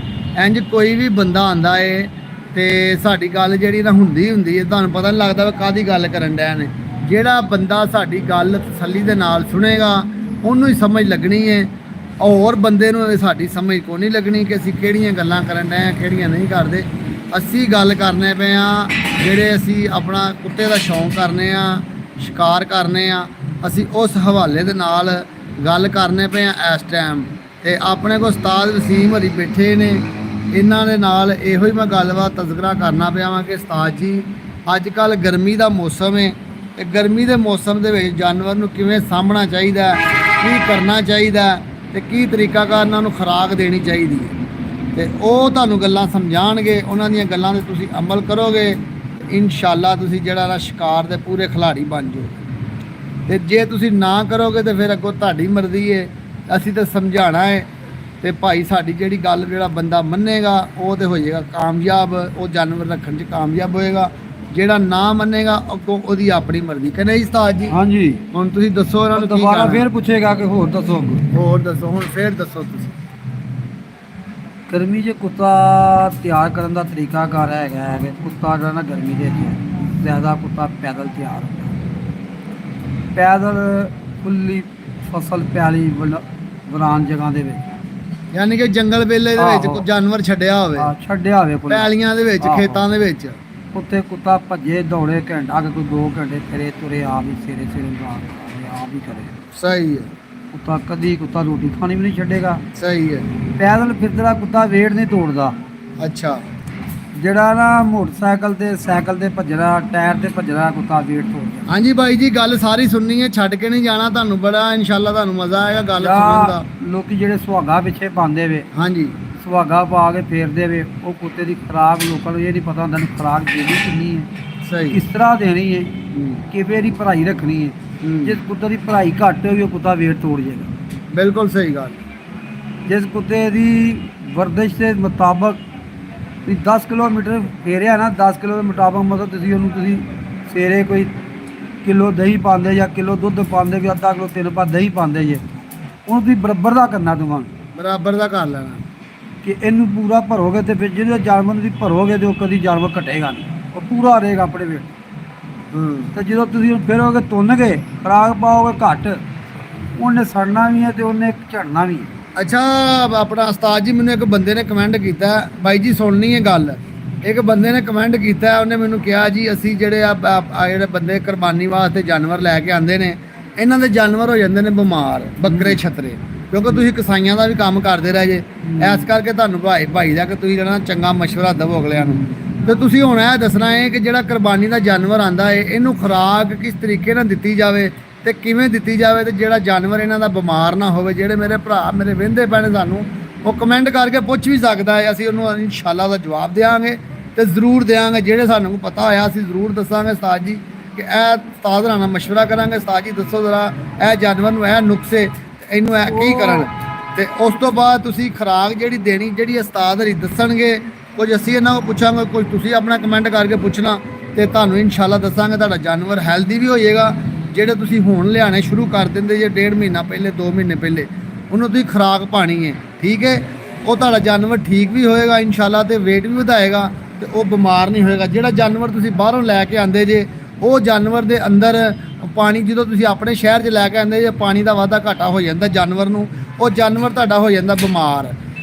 ਇੰਜ ਕੋਈ ਵੀ ਬੰਦਾ ਆਂਦਾ ਏ ਤੇ ਸਾਡੀ ਗੱਲ ਜਿਹੜੀ ਨਾ ਹੁੰਦੀ ਹੈ, ਤੁਹਾਨੂੰ ਪਤਾ ਨਹੀਂ ਲੱਗਦਾ ਕਾਹਦੀ ਗੱਲ ਕਰਨ ਡਿਆ ਨੇ। ਜਿਹੜਾ ਬੰਦਾ ਸਾਡੀ ਗੱਲ ਤਸੱਲੀ ਦੇ ਨਾਲ ਸੁਣੇਗਾ ਉਹਨੂੰ ਹੀ ਸਮਝ ਲੱਗਣੀ ਹੈ, ਹੋਰ ਬੰਦੇ ਨੂੰ ਸਾਡੀ ਸਮਝ ਕੋਈ ਨਹੀਂ ਲੱਗਣੀ ਕਿ ਅਸੀਂ ਕਿਹੜੀਆਂ ਗੱਲਾਂ ਕਰਨ ਡਏ ਹਾਂ, ਕਿਹੜੀਆਂ ਨਹੀਂ ਕਰਦੇ। ਅਸੀਂ ਗੱਲ ਕਰਨੇ ਪਏ ਹਾਂ, ਜਿਹੜੇ ਅਸੀਂ ਆਪਣਾ ਕੁੱਤੇ ਦਾ ਸ਼ੌਂਕ ਕਰਨੇ ਆ, ਸ਼ਿਕਾਰ ਕਰਨੇ ਆ, ਅਸੀਂ ਉਸ ਹਵਾਲੇ ਦੇ ਨਾਲ ਗੱਲ ਕਰਨੇ ਪਏ ਆ ਇਸ ਟਾਈਮ। ਤੇ ਆਪਣੇ ਕੋਲ ਉਸਤਾਦ ਵਸੀਮ ਹਰੀ ਬੈਠੇ ਨੇ, ਇਹਨਾਂ ਦੇ ਨਾਲ ਇਹੋ ਹੀ ਮੈਂ ਗੱਲਬਾਤ ਤਜ਼ਕਰਾ ਕਰਨਾ ਪਿਆ ਵਾਂ ਕਿ ਉਸਤਾਦ ਜੀ ਅੱਜ ਕੱਲ੍ਹ ਗਰਮੀ ਦਾ ਮੌਸਮ ਹੈ, ਤੇ ਗਰਮੀ ਦੇ ਮੌਸਮ ਦੇ ਵਿੱਚ ਜਾਨਵਰ ਨੂੰ ਕਿਵੇਂ ਸਾਂਭਣਾ ਚਾਹੀਦਾ, ਕੀ ਕਰਨਾ ਚਾਹੀਦਾ, ਤੇ ਕੀ ਤਰੀਕਾਕਾਰ ਨਾਲ ਉਹਨੂੰ ਖੁਰਾਕ ਦੇਣੀ ਚਾਹੀਦੀ ਹੈ, ਤੇ ਉਹ ਤੁਹਾਨੂੰ ਗੱਲਾਂ ਸਮਝਾਉਣਗੇ। ਉਹਨਾਂ ਦੀਆਂ ਗੱਲਾਂ 'ਤੇ ਤੁਸੀਂ ਅਮਲ ਕਰੋਗੇ, ਇਨਸ਼ਾਅੱਲਾ ਤੁਸੀਂ ਜਿਹੜਾ ਨਾ ਸ਼ਿਕਾਰ ਦੇ ਪੂਰੇ ਖਿਲਾੜੀ ਬਣ ਜਾਓ। ਤੇ ਜੇ ਤੁਸੀਂ ਨਾ ਕਰੋਗੇ ਤੇ ਫਿਰ ਅੱਗੋਂ ਤੁਹਾਡੀ ਮਰਜ਼ੀ ਹੈ, ਅਸੀਂ ਤਾਂ ਸਮਝਾਉਣਾ ਹੈ। ਤੇ ਭਾਈ ਸਾਡੀ ਜਿਹੜੀ ਗੱਲ ਜਿਹੜਾ ਬੰਦਾ ਮੰਨੇਗਾ ਉਹ ਤੇ ਹੋ ਜਾਏਗਾ ਕਾਮਯਾਬ, ਉਹ ਜਾਨਵਰ ਰੱਖਣ 'ਚ ਕਾਮਯਾਬ ਹੋਏਗਾ। ਜਿਹੜਾ ਨਾ ਮੰਨੇਗਾ ਅੱਗੋਂ ਉਹਦੀ ਆਪਣੀ ਮਰਜ਼ੀ। ਕਹਿੰਦੇ ਜੀ ਉਸਤਾਦ ਜੀ? ਹਾਂਜੀ। ਹੁਣ ਤੁਸੀਂ ਦੱਸੋ ਇਹਨਾਂ ਨੂੰ ਕੀ ਦੁਬਾਰਾ ਕਰਨਾ? ਫਿਰ ਪੁੱਛੇਗਾ ਕਿ ਹੋਰ ਦੱਸੋ। ਹੋਰ ਦੱਸੋ, ਹੁਣ ਫਿਰ ਦੱਸੋ ਤੁਸੀਂ। ਗਰਮੀ 'ਚ ਕੁੱਤਾ ਤਿਆਰ ਕਰਨ ਦਾ ਤਰੀਕਾਕਾਰ ਹੈਗਾ ਹੈ ਕਿ ਕੁੱਤਾ ਜਿਹੜਾ ਨਾ ਗਰਮੀ ਦੇ ਵਿੱਚ ਜ਼ਿਆਦਾ ਕੁੱਤਾ ਪੈਦਲ ਤਿਆਰ ਹੁੰਦਾ। ਪੈਦਲ ਖੁੱਲੀ ਫਸਲ ਪਿਆਲੀ ਵੀਰਾਨ ਜਗ੍ਹਾ ਦੇ ਵਿੱਚ, ਯਾਨੀ ਕਿ ਜੰਗਲ ਵੇਲੇ ਦੇ ਵਿੱਚ ਕੋਈ ਜਾਨਵਰ ਛੱਡਿਆ ਹੋਵੇ, ਛੱਡਿਆ ਹੋਵੇ ਪੈਲੀਆਂ ਦੇ ਵਿੱਚ, ਖੇਤਾਂ ਦੇ ਵਿੱਚ, ਉੱਥੇ ਕੁੱਤਾ ਭੱਜੇ ਦੌੜੇ ਘੰਟਾ ਕਿ ਕੋਈ 2 ਘੰਟੇ ਫਿਰੇ ਤੁਰੇ, ਆਪ ਹੀ ਸਵੇਰੇ ਆਪ ਹੀ ਕਰੇ। ਸਹੀ ਹੈ। ਕੁੱਤਾ ਕਦੀ ਕੁੱਤਾ ਰੋਟੀ ਖਾਣੀ ਵੀ ਨਹੀਂ ਛੱਡੇਗਾ। ਸਹੀ ਹੈ। ਪੈਦਲ ਫਿਰਦਾ ਕੁੱਤਾ ਵੇਟ ਨਹੀਂ ਤੋੜਦਾ। ਅੱਛਾ। ਜਿਹੜਾ ਨਾ ਮੋਟਰਸਾਈਕਲ ਤੇ ਸਾਈਕਲ ਤੇ ਭੱਜਣਾ, ਟਾਇਰ ਤੇ ਭੱਜਣਾ, ਕੁੱਤਾ ਵੇਟ ਤੋੜਦਾ। ਹਾਂਜੀ ਬਾਈ ਜੀ ਗੱਲ ਸਾਰੀ ਸੁਣਨੀ ਹੈ, ਛੱਡ ਕੇ ਨਹੀਂ ਜਾਣਾ। ਤੁਹਾਨੂੰ ਬੜਾ ਇਨਸ਼ਾਅੱਲਾ ਤੁਹਾਨੂੰ ਮਜ਼ਾ ਆਏਗਾ ਗੱਲ ਸੁਣਨ ਦਾ। ਲੋਕੀ ਜਿਹੜੇ ਸੁਹਾਗਾ ਪਿੱਛੇ ਪਾਉਂਦੇ ਵੇ, ਹਾਂਜੀ, ਸੁਹਾਗਾ ਪਾ ਕੇ ਫੇਰਦੇ ਵੇ, ਉਹ ਕੁੱਤੇ ਦੀ ਖੁਰਾਕ ਲੋਕਾਂ ਨੂੰ ਇਹ ਨਹੀਂ ਪਤਾ ਹੁੰਦਾ ਖੁਰਾਕ ਦੇਣੀ ਕਿੰਨੀ ਹੈ, ਸਹੀ, ਕਿਸ ਤਰ੍ਹਾਂ ਦੇਣੀ ਹੈ, ਕਿਵੇਂ ਦੀ ਭਰਾਈ ਰੱਖਣੀ ਹੈ। ਜਿਸ ਕੁੱਤੇ ਦੀ ਭਰਾਈ ਘੱਟ ਹੋਈ ਉਹ ਕੁੱਤਾ ਵੇਟ ਤੋੜ ਜਾਏਗਾ। ਬਿਲਕੁਲ ਸਹੀ ਗੱਲ। ਜਿਸ ਕੁੱਤੇ ਦੀ ਵਰਦਿਸ਼ ਦੇ ਮੁਤਾਬਕ ਵੀ 10 ਕਿਲੋਮੀਟਰ ਫੇਰਿਆ ਨਾ, 10 ਕਿਲੋ ਦੇ ਮੁਤਾਬਕ ਮਤਲਬ ਤੁਸੀਂ ਸਵੇਰੇ ਕੋਈ ਕਿਲੋ ਦਹੀਂ ਪਾਉਂਦੇ ਜਾਂ ਕਿਲੋ ਦੁੱਧ ਪਾਉਂਦੇ, ਵੀ ਅੱਧਾ ਕਿਲੋ 3 ਪਾ ਦਹੀਂ ਪਾਉਂਦੇ ਜੇ, ਉਹਨੂੰ ਤੁਸੀਂ ਬਰਾਬਰ ਦਾ ਕਰਨਾ। ਤੁਹਾਨੂੰ ਬਰਾਬਰ ਦਾ ਕਰ ਲੈਣਾ ਕਿ ਇਹਨੂੰ ਪੂਰਾ ਭਰੋਗੇ ਤੇ ਫਿਰ ਜਿਹੜੇ ਜਾਨਵਰ ਨੂੰ ਤੁਸੀਂ ਭਰੋਗੇ ਤੇ ਉਹ ਕਦੀ ਜਾਨਵਰ ਘਟੇਗਾ ਨਹੀਂ, ਉਹ ਪੂਰਾ ਰਹੇਗਾ ਆਪਣੇ ਵੇਟ। ਤੇ ਜਦੋਂ ਤੁਸੀਂ ਫਿਰੋਗੇ ਤੁੰਨ ਕੇ ਖੁਰਾਕ ਪਾਓਗੇ ਘੱਟ, ਉਹਨੇ ਸੜਨਾ ਵੀ ਹੈ ਤੇ ਉਹਨੇ ਝੜਨਾ ਵੀ ਹੈ। ਅੱਛਾ ਆਪਣਾ ਉਸਤਾਦ ਜੀ, ਮੈਨੂੰ ਇੱਕ ਬੰਦੇ ਨੇ ਕਮੈਂਟ ਕੀਤਾ, ਬਾਈ ਜੀ ਸੁਣਨੀ ਹੈ ਗੱਲ। ਇੱਕ ਬੰਦੇ ਨੇ ਕਮੈਂਟ ਕੀਤਾ, ਉਹਨੇ ਮੈਨੂੰ ਕਿਹਾ ਜੀ ਅਸੀਂ ਜਿਹੜੇ ਜਿਹੜੇ ਬੰਦੇ ਕੁਰਬਾਨੀ ਵਾਸਤੇ ਜਾਨਵਰ ਲੈ ਕੇ ਆਉਂਦੇ ਨੇ, ਇਹਨਾਂ ਦੇ ਜਾਨਵਰ ਹੋ ਜਾਂਦੇ ਨੇ ਬਿਮਾਰ, ਬੱਕਰੇ ਛਤਰੇ, ਕਿਉਂਕਿ ਤੁਸੀਂ ਕਸਾਈਆਂ ਦਾ ਵੀ ਕੰਮ ਕਰਦੇ ਰਹੇ ਜੇ। ਇਸ ਕਰਕੇ ਤੁਹਾਨੂੰ ਭਾਈ ਦਾ ਕਿ ਤੁਸੀਂ ਜਿਹੜਾ ਚੰਗਾ ਮਸ਼ਵਰਾ ਦੇਵੋ ਅਗਲਿਆਂ ਨੂੰ। ਤੇ ਤੁਸੀਂ ਹੁਣ ਇਹ ਦੱਸਣਾ ਹੈ ਕਿ ਜਿਹੜਾ ਕੁਰਬਾਨੀ ਦਾ ਜਾਨਵਰ ਆਂਦਾ ਹੈ ਇਹਨੂੰ ਖੁਰਾਕ ਕਿਸ ਤਰੀਕੇ ਨਾਲ ਦਿੱਤੀ ਜਾਵੇ ਤੇ ਕਿਵੇਂ ਦਿੱਤੀ ਜਾਵੇ, ਤੇ ਜਿਹੜਾ ਜਾਨਵਰ ਇਹਨਾਂ ਦਾ ਬਿਮਾਰ ਨਾ ਹੋਵੇ। ਜਿਹੜੇ ਮੇਰੇ ਭਰਾ ਮੇਰੇ ਵਹਿੰਦੇ ਪੈਣੇ ਸਾਨੂੰ, ਉਹ ਕਮੈਂਟ ਕਰਕੇ ਪੁੱਛ ਵੀ ਸਕਦਾ ਹੈ, ਅਸੀਂ ਉਹਨੂੰ ਇਨਸ਼ਾਅੱਲਾ ਦਾ ਜਵਾਬ ਦੇਵਾਂਗੇ ਤੇ ਜ਼ਰੂਰ ਦੇਵਾਂਗੇ। ਜਿਹੜੇ ਸਾਨੂੰ ਪਤਾ ਹੋਇਆ ਅਸੀਂ ਜ਼ਰੂਰ ਦੱਸਾਂਗੇ ਉਸਤਾਦ ਜੀ, ਕਿ ਇਹ ਉਸਤਾਦ ਹੋਰਾਂ ਨਾਲ ਮਸ਼ਵਰਾ ਕਰਾਂਗੇ, ਉਸਤਾਦ ਜੀ ਦੱਸੋ ਜ਼ਰਾ ਇਹ ਜਾਨਵਰ ਨੂੰ ਇਹ ਨੁਕਸੇ ਇਹਨੂੰ ਇਹ ਕੀ ਕਰਨ। ਤੇ ਉਸ ਤੋਂ ਬਾਅਦ ਤੁਸੀਂ ਖੁਰਾਕ ਜਿਹੜੀ ਦੇਣੀ, ਜਿਹੜੀ ਉਸਤਾਦ ਹੋਰੀ ਦੱਸਣਗੇ, ਕੁਝ ਅਸੀਂ ਇਹਨਾਂ ਕੋਲ ਪੁੱਛਾਂਗੇ, ਕੁਝ ਤੁਸੀਂ ਆਪਣਾ ਕਮੈਂਟ ਕਰਕੇ ਪੁੱਛਣਾ, ਤੇ ਤੁਹਾਨੂੰ ਇਨਸ਼ਾਅੱਲਾ ਦੱਸਾਂਗੇ। ਤੁਹਾਡਾ ਜਾਨਵਰ ਹੈਲਦੀ ਵੀ ਹੋ ਜਾਏਗਾ। ਜਿਹੜੇ ਤੁਸੀਂ ਹੁਣ ਲਿਆਣੇ ਸ਼ੁਰੂ ਕਰ ਦਿੰਦੇ ਜੇ 1.5 ਮਹੀਨਾ ਪਹਿਲੇ 2 ਮਹੀਨੇ ਪਹਿਲੇ, ਉਹਨੂੰ ਤੁਸੀਂ ਖੁਰਾਕ ਪਾਣੀ ਹੈ, ਠੀਕ ਹੈ, ਉਹ ਤੁਹਾਡਾ ਜਾਨਵਰ ਠੀਕ ਵੀ ਹੋਏਗਾ ਇਨਸ਼ਾਅੱਲਾ, ਤੇ weight ਵੀ ਵਧਾਏਗਾ ਤੇ ਉਹ ਬਿਮਾਰ ਨਹੀਂ ਹੋਏਗਾ। ਜਿਹੜਾ ਜਾਨਵਰ ਤੁਸੀਂ ਬਾਹਰੋਂ ਲੈ ਕੇ ਆਂਦੇ ਜੇ, ਉਹ ਜਾਨਵਰ ਦੇ ਅੰਦਰ ਪਾਣੀ, ਜਦੋਂ ਤੁਸੀਂ ਆਪਣੇ ਸ਼ਹਿਰ 'ਚ ਲੈ ਕੇ ਆਂਦੇ ਜੇ, ਪਾਣੀ ਦਾ ਵਾਧਾ ਘਾਟਾ ਹੋ ਜਾਂਦਾ ਜਾਨਵਰ ਨੂੰ, ਉਹ ਜਾਨਵਰ ਤੁਹਾਡਾ ਹੋ ਜਾਂਦਾ ਬਿਮਾਰ।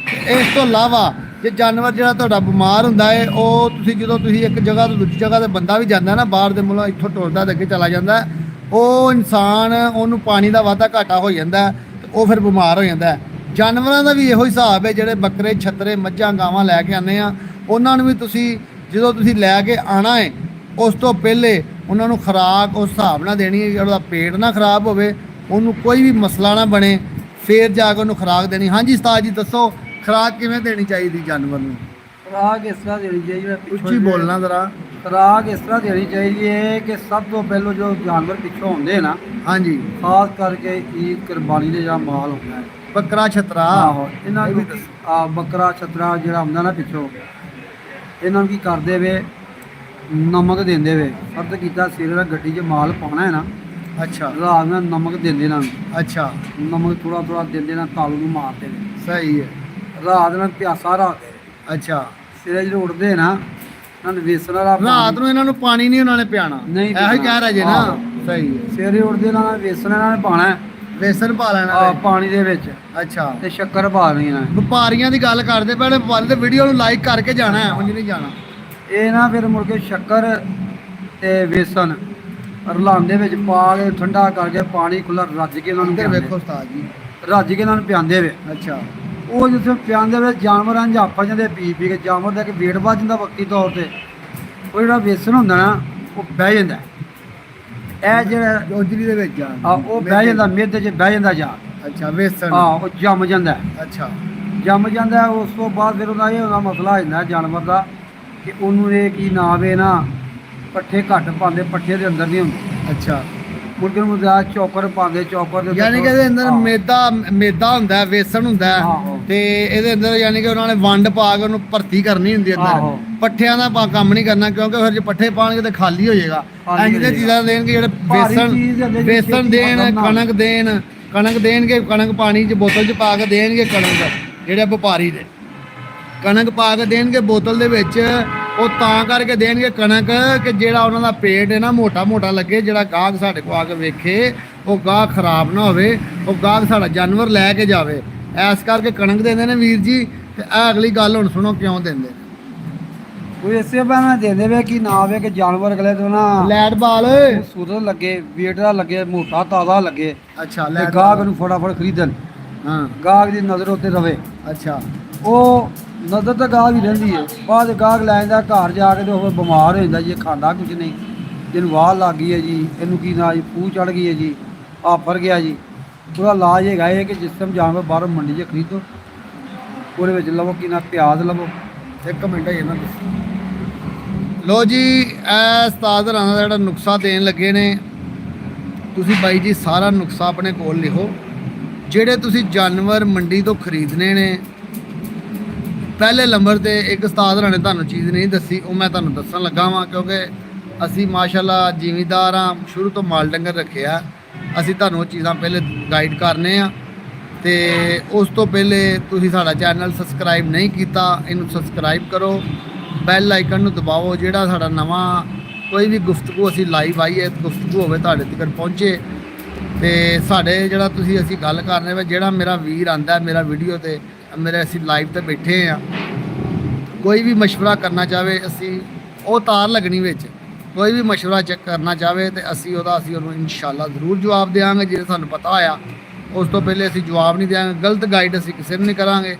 ਇਸ ਤੋਂ ਇਲਾਵਾ ਜੇ ਜਾਨਵਰ ਜਿਹੜਾ ਤੁਹਾਡਾ ਬਿਮਾਰ ਹੁੰਦਾ ਹੈ, ਉਹ ਤੁਸੀਂ ਜਦੋਂ ਤੁਸੀਂ ਇੱਕ ਜਗ੍ਹਾ ਤੋਂ ਦੂਜੀ ਜਗ੍ਹਾ ਤੇ ਬੰਦਾ ਵੀ ਜਾਂਦਾ ਨਾ, ਬਾਹਰ ਦੇ ਮੁਲਕ ਇੱਥੋਂ ਟੁਰਦਾ ਤੇ ਅੱਗੇ ਚਲਾ ਜਾਂਦਾ, ਉਹ ਇਨਸਾਨ ਉਹਨੂੰ ਪਾਣੀ ਦਾ ਵਾਧਾ ਘਾਟਾ ਹੋ ਜਾਂਦਾ ਤੇ ਉਹ ਫਿਰ ਬਿਮਾਰ ਹੋ ਜਾਂਦਾ। ਜਾਨਵਰਾਂ ਦਾ ਵੀ ਇਹੋ ਹਿਸਾਬ ਹੈ। ਜਿਹੜੇ ਬੱਕਰੇ, ਛੱਤਰੇ, ਮੱਝਾਂ, ਗਾਵਾਂ ਲੈ ਕੇ ਆਉਂਦੇ ਆ, ਉਹਨਾਂ ਨੂੰ ਵੀ ਤੁਸੀਂ ਜਦੋਂ ਤੁਸੀਂ ਲੈ ਕੇ ਆਣਾ ਹੈ, ਉਸ ਤੋਂ ਪਹਿਲੇ ਉਹਨਾਂ ਨੂੰ ਖੁਰਾਕ ਉਸ ਹਿਸਾਬ ਨਾਲ ਦੇਣੀ ਹੈ ਕਿ ਉਹਦਾ ਪੇਟ ਨਾ ਖਰਾਬ ਹੋਵੇ, ਉਹਨੂੰ ਕੋਈ ਵੀ ਮਸਲਾ ਨਾ ਬਣੇ, ਫਿਰ ਜਾ ਕੇ ਉਹਨੂੰ ਖੁਰਾਕ ਦੇਣੀ। ਹਾਂਜੀ ਉਸਤਾਦ ਜੀ ਦੱਸੋ ਖੁਰਾਕ ਕਿਵੇਂ ਦੇਣੀ ਚਾਹੀਦੀ ਜਾਨਵਰ ਨੂੰ? ਖੁਰਾਕ ਇਸ ਤਰ੍ਹਾਂ ਦੇਣੀ ਚਾਹੀਦੀ ਹੈ, ਉੱਚੀ ਬੋਲਣਾ ਜ਼ਰਾ। ਖੁਰਾਕ ਇਸ ਤਰ੍ਹਾਂ ਦੇਣੀ ਚਾਹੀਦੀ ਹੈ ਕਿ ਸਭ ਤੋਂ ਪਹਿਲਾਂ ਜੋ ਜਾਨਵਰ ਪਿੱਛੋਂ ਹੁੰਦੇ ਨਾ, ਹਾਂਜੀ, ਖਾਸ ਕਰਕੇ ਈਦ ਕੁਰਬਾਨੀ ਦੇ ਜਿਹੜਾ ਮਾਲ ਹੁੰਦਾ ਹੈ, ਬੱਕਰਾ, ਛਤਰਾ, ਆਹੋ, ਇਹਨਾਂ ਨੂੰ ਬੱਕਰਾ, ਛਤਰਾ ਜਿਹੜਾ ਹੁੰਦਾ ਨਾ ਪਿੱਛੋਂ, ਇਹਨਾਂ ਨੂੰ ਕੀ ਕਰਦੇ ਵੇ, ਨਮਕ ਦਿੰਦੇ ਵੇ। ਫਰਜ਼ ਕੀਤਾ ਸਿਰ ਗੱਡੀ 'ਚ ਮਾਲ ਪਾਉਣਾ ਹੈ ਨਾ, ਅੱਛਾ, ਰਾਤ ਨੂੰ ਨਮਕ ਦਿੰਦੇ ਨਾ, ਅੱਛਾ, ਨਮਕ ਥੋੜਾ ਥੋੜਾ ਦਿੰਦੇ ਨਾ, ਤਾਲੂ ਨੂੰ ਮਾਰਦੇ ਨੇ, ਸਹੀ ਹੈ, ਰਾਤ ਨੂੰ ਪਿਆਸਾ ਰੱਖਦੇ। ਅੱਛਾ। ਸਿਰੇ ਜਿਹੜੇ ਉੱਠਦੇ ਨਾ, ਇਹਨਾਂ ਨੂੰ ਵੇਸਣ ਵਾਲਾ ਰਾਤ ਨੂੰ ਇਹਨਾਂ ਨੂੰ ਪਾਣੀ ਨਹੀਂ ਉਹਨਾਂ ਨੇ ਪਿਆਣਾ, ਨਹੀਂ ਇਹੋ ਹੀ ਕਹਿ ਰਿਹਾ ਜੇ ਨਾ, ਆਹੋ। ਸਹੀ ਹੈ। ਸਵੇਰੇ ਉੱਠਦੇ ਇਹਨਾਂ ਨੇ ਵੇਸਣ ਇਹਨਾਂ ਨੇ ਪਾਣਾ ਹੈ, ਵੇਸਣ ਪਾ ਲੈਣਾ ਪਾਣੀ ਦੇ ਵਿੱਚ, ਅੱਛਾ, ਤੇ ਸ਼ੱਕਰ ਪਾ ਲੈਣੀ ਇਹਨਾਂ ਨੇ। ਵਪਾਰੀਆਂ ਦੀ ਗੱਲ ਕਰਦੇ ਪਏ, ਵਪਾਰੀ ਤੇ ਵੀਡੀਓ ਨੂੰ ਲਾਈਕ ਕਰਕੇ ਜਾਣਾ ਹੈ, ਉਂਝ ਨਹੀਂ ਜਾਣਾ। ਇਹ ਨਾ ਫਿਰ ਮੁੜ ਕੇ ਸ਼ੱਕਰ ਤੇ ਵੇਸਣ ਰਲਾਉਂਦੇ ਵਿੱਚ ਪਾ ਕੇ ਠੰਡਾ ਕਰਕੇ ਪਾਣੀ ਖੁੱਲਾ ਰੱਜ ਕੇ ਇਹਨਾਂ ਨੂੰ ਇੱਧਰ ਪਿਆਉਂਦੇ। ਵੇਖੋ ਉਸਤਾਦ ਜੀ, ਰੱਜ ਕੇ ਇਹਨਾਂ ਨੂੰ ਪਿਆਉਂਦੇ ਵੇ। ਅੱਛਾ, ਉਹ ਜਿੱਥੇ ਪਿਆਉਂਦੇ ਵੇ ਜਾਨਵਰਾਂ ਜਾਫਾ ਜਾਂਦੇ ਪੀ ਪੀ ਕੇ, ਜਾਨਵਰ ਦਾ ਇੱਕ ਵੇਟ ਵੱਧ ਜਾਂਦਾ ਵਕਤੀ ਤੌਰ ਤੇ, ਉਹ ਜਿਹੜਾ ਵੇਸਣ ਹੁੰਦਾ ਨਾ ਉਹ ਬਹਿ ਜਾਂਦਾ। ਇਹ ਜਿਹੜਾ ਜੋਜਰੀ ਦੇ ਵਿੱਚ ਜਾਣ, ਉਹ ਬਹਿ ਜਾਂਦਾ, ਮਿੱਧ 'ਚ ਬਹਿ ਜਾਂਦਾ ਜਾ, ਅੱਛਾ, ਵੇਸਣ, ਉਹ ਜੰਮ ਜਾਂਦਾ, ਅੱਛਾ, ਜੰਮ ਜਾਂਦਾ। ਉਸ ਤੋਂ ਬਾਅਦ ਫਿਰ ਉਹਦਾ ਇਹ ਉਹਦਾ ਮਸਲਾ ਆ ਜਾਂਦਾ ਜਾਨਵਰ ਦਾ ਕਿ ਉਹਨੂੰ ਇਹ ਕੀ ਨਾ ਆਵੇ ਨਾ, ਪੱਠੇ ਘੱਟ ਪਾਉਂਦੇ, ਪੱਠੇ ਦੇ ਅੰਦਰ ਨਹੀਂ ਹੁੰਦੇ, ਅੱਛਾ, ਮੁਰਗੇ ਨੂੰ ਦਾ ਚੌਕਰ ਪਾਉਂਦੇ, ਚੌਕਰ ਦੇ ਯਾਨੀ ਕਿ ਇਹਦੇ ਅੰਦਰ ਮੈਦਾ ਹੁੰਦਾ ਹੈ, ਵੇਸਣ ਹੁੰਦਾ ਹੈ, ਆਹੋ। ਤੇ ਇਹਦੇ ਅੰਦਰ ਯਾਨੀ ਕਿ ਉਹਨਾਂ ਨੇ ਵੰਡ ਪਾ ਕੇ ਉਹਨੂੰ ਭਰਤੀ ਕਰਨੀ ਹੁੰਦੀ ਅੰਦਰ। ਆਹੋ। ਪੱਠਿਆਂ ਦਾ ਕੰਮ ਨਹੀਂ ਕਰਨਾ, ਕਿਉਂਕਿ ਫਿਰ ਜੇ ਪੱਠੇ ਪਾਣਗੇ ਤੇ ਖਾਲੀ ਹੋ ਜਾਏਗਾ। ਖਾਲੀ ਇੰਜ ਦੀਆਂ ਹੋ ਚੀਜ਼ਾਂ ਦੇਣਗੇ, ਜਿਹੜੇ ਭਾਰੀ ਚੀਜ਼ ਹੁੰਦੀ ਜਿਹੜੀ ਵੇਸਣ ਛੇਤੀ ਦੇਣ, ਬਣਨਾ। ਕਣਕ ਦੇਣਗੇ, ਕਣਕ ਪਾਣੀ 'ਚ ਬੋਤਲ 'ਚ ਪਾ ਕੇ ਦੇਣਗੇ, ਕਣਕ ਜਿਹੜੇ ਵਪਾਰੀ ਦੇ ਕਣਕ ਪਾ ਕੇ ਦੇਣਗੇ ਬੋਤਲ ਦੇ ਵਿੱਚ, ਉਹ ਤਾਂ ਕਰਕੇ ਦੇਣਗੇ ਕਣਕ ਕਿ ਜਿਹੜਾ ਉਹਨਾਂ ਦਾ ਪੇਟ ਹੈ ਨਾ ਮੋਟਾ ਮੋਟਾ ਲੱਗੇ, ਜਿਹੜਾ ਗਾਹਕ ਸਾਡੇ ਕੋਲ ਆ ਕੇ ਵੇਖੇ ਉਹ ਗਾਹਕ ਖਰਾਬ ਨਾ ਹੋਵੇ, ਉਹ ਗਾਹਕ ਸਾਡਾ ਜਾਨਵਰ ਲੈ ਕੇ ਜਾਵੇ। ਇਸ ਕਰਕੇ ਕਣਕ ਦਿੰਦੇ ਨੇ ਵੀਰ ਜੀ। ਤੇ ਇਹ ਅਗਲੀ ਗੱਲ ਹੁਣ ਸੁਣੋ ਕਿਉਂ ਦਿੰਦੇ। ਕੋਈ ਇਸੇ ਬਹਾਨੇ ਦਿੰਦੇ ਵੇ ਕਿ ਨਾ ਆਵੇ ਕਿ ਜਾਨਵਰ ਅਗਲੇ ਤੋਂ ਨਾ ਲੈਟ ਬਾਲ, ਸੂਰਤ ਲੱਗੇ, ਵੇਟ ਦਾ ਲੱਗੇ, ਮੋਟਾ ਤਾਜ਼ਾ ਲੱਗੇ, ਅੱਛਾ, ਤੇ ਲੈਟ ਗਾਹਕ ਨੂੰ ਫਟਾਫਟ ਖਰੀਦਣ, ਹਾਂ, ਗਾਹਕ ਦੀ ਨਜ਼ਰ ਉੱਤੇ ਰਵੇ। ਅੱਛਾ, ਉਹ ਨਜ਼ਰ ਤਾਂ ਗਾਹਕ ਹੀ ਰਹਿੰਦੀ ਹੈ, ਬਾਅਦ ਗਾਹਕ ਲੈ ਜਾਂਦਾ ਘਰ ਜਾ ਕੇ ਤੇ ਉਹ ਬਿਮਾਰ ਹੋ ਜਾਂਦਾ ਜੀ, ਖਾਂਦਾ ਕੁਝ ਨਹੀਂ, ਜਿਹਨੂੰ ਵਾਹ ਲੱਗ ਗਈ ਹੈ ਜੀ, ਇਹਨੂੰ ਕੀ ਨਾ ਜੀ, ਫੂ ਚੜ ਗਈ ਹੈ ਜੀ, ਆਫਰ ਗਿਆ ਜੀ। ਉਹਦਾ ਇਲਾਜ ਹੈਗਾ ਇਹ ਕਿ ਜਿਸ ਟਾਈਮ ਜਾਨਵਰ ਬਾਹਰੋਂ ਮੰਡੀ 'ਚ ਖਰੀਦੋ, ਉਹਦੇ ਵਿੱਚ ਲਵੋ ਕੀ ਨਾ ਪਿਆਜ਼ ਲਵੋ। ਇੱਕ ਮਿੰਟ ਹੈ ਨਾ, ਲੋ ਜੀ ਇਹ ਉਸਤਾਦ ਹੋਰਾਂ ਦਾ ਜਿਹੜਾ ਨੁਕਸਾ ਦੇਣ ਲੱਗੇ ਨੇ, ਤੁਸੀਂ ਬਾਈ ਜੀ ਸਾਰਾ ਨੁਕਸਾ ਆਪਣੇ ਕੋਲ ਲਿਖੋ। ਜਿਹੜੇ ਤੁਸੀਂ ਜਾਨਵਰ ਮੰਡੀ ਤੋਂ ਖਰੀਦਣੇ ਨੇ, ਪਹਿਲੇ ਨੰਬਰ ਤੇ ਇੱਕ ਉਸਤਾਦ ਹੋਰਾਂ ਨੇ ਤੁਹਾਨੂੰ ਚੀਜ਼ ਨਹੀਂ ਦੱਸੀ, ਉਹ ਮੈਂ ਤੁਹਾਨੂੰ ਦੱਸਣ ਲੱਗਾ ਵਾਂ, ਕਿਉਂਕਿ ਅਸੀਂ ਮਾਸ਼ਾਅੱਲਾ ਜ਼ਿਮੀਂਦਾਰ ਹਾਂ, ਸ਼ੁਰੂ ਤੋਂ ਮਾਲ ਡੰਗਰ ਰੱਖਿਆ, ਅਸੀਂ ਤੁਹਾਨੂੰ ਉਹ ਚੀਜ਼ਾਂ ਪਹਿਲੇ ਗਾਈਡ ਕਰਨੇ ਆ। ਤੇ ਉਸ ਤੋਂ ਪਹਿਲੇ ਤੁਸੀਂ ਸਾਡਾ ਚੈਨਲ ਸਬਸਕ੍ਰਾਈਬ ਨਹੀਂ ਕੀਤਾ, ਇਹਨੂੰ ਸਬਸਕ੍ਰਾਈਬ ਕਰੋ, ਬੈਲ ਆਈਕਨ ਨੂੰ ਦਬਾਓ, ਜਿਹੜਾ ਸਾਡਾ ਨਵਾਂ ਕੋਈ ਵੀ ਗੁਫ਼ਤਗੂ ਅਸੀਂ ਲਾਈਵ ਆਈਏ, ਗੁਫ਼ਤਗੂ ਹੋਵੇ ਤੁਹਾਡੇ ਤੱਕ ਪਹੁੰਚੇ। ਤੇ ਸਾਡੇ ਜਿਹੜਾ ਅਸੀਂ ਗੱਲ ਕਰਨੇ ਵੇ, ਜਿਹੜਾ ਮੇਰਾ ਵੀਰ ਆਂਦਾ ਮੇਰਾ ਵੀਡੀਓ ਤੇ, ਮੇਰੇ ਅਸੀਂ ਲਾਈਵ ਤੇ ਬੈਠੇ ਆ, ਕੋਈ ਵੀ ਮਸ਼ਵਰਾ ਕਰਨਾ ਚਾਹਵੇ, ਅਸੀਂ ਉਹ ਤਾਰ ਲੱਗਣੀ ਵਿੱਚ, ਕੋਈ ਵੀ ਮਸ਼ਵਰਾ ਚੈੱਕ ਕਰਨਾ ਚਾਹਵੇ ਤੇ ਅਸੀਂ ਉਹਨੂੰ ਇਨਸ਼ਾਅੱਲਾ ਜ਼ਰੂਰ ਜਵਾਬ ਦੇਵਾਂਗੇ, ਜੇ ਸਾਨੂੰ ਪਤਾ ਹੋਇਆ। ਉਸ ਤੋਂ ਪਹਿਲੇ ਅਸੀਂ ਜਵਾਬ ਨਹੀਂ ਦੇਵਾਂਗੇ, ਗਲਤ ਗਾਈਡ ਅਸੀਂ ਕਿਸੇ ਨੂੰ ਨਹੀਂ ਕਰਾਂਗੇ।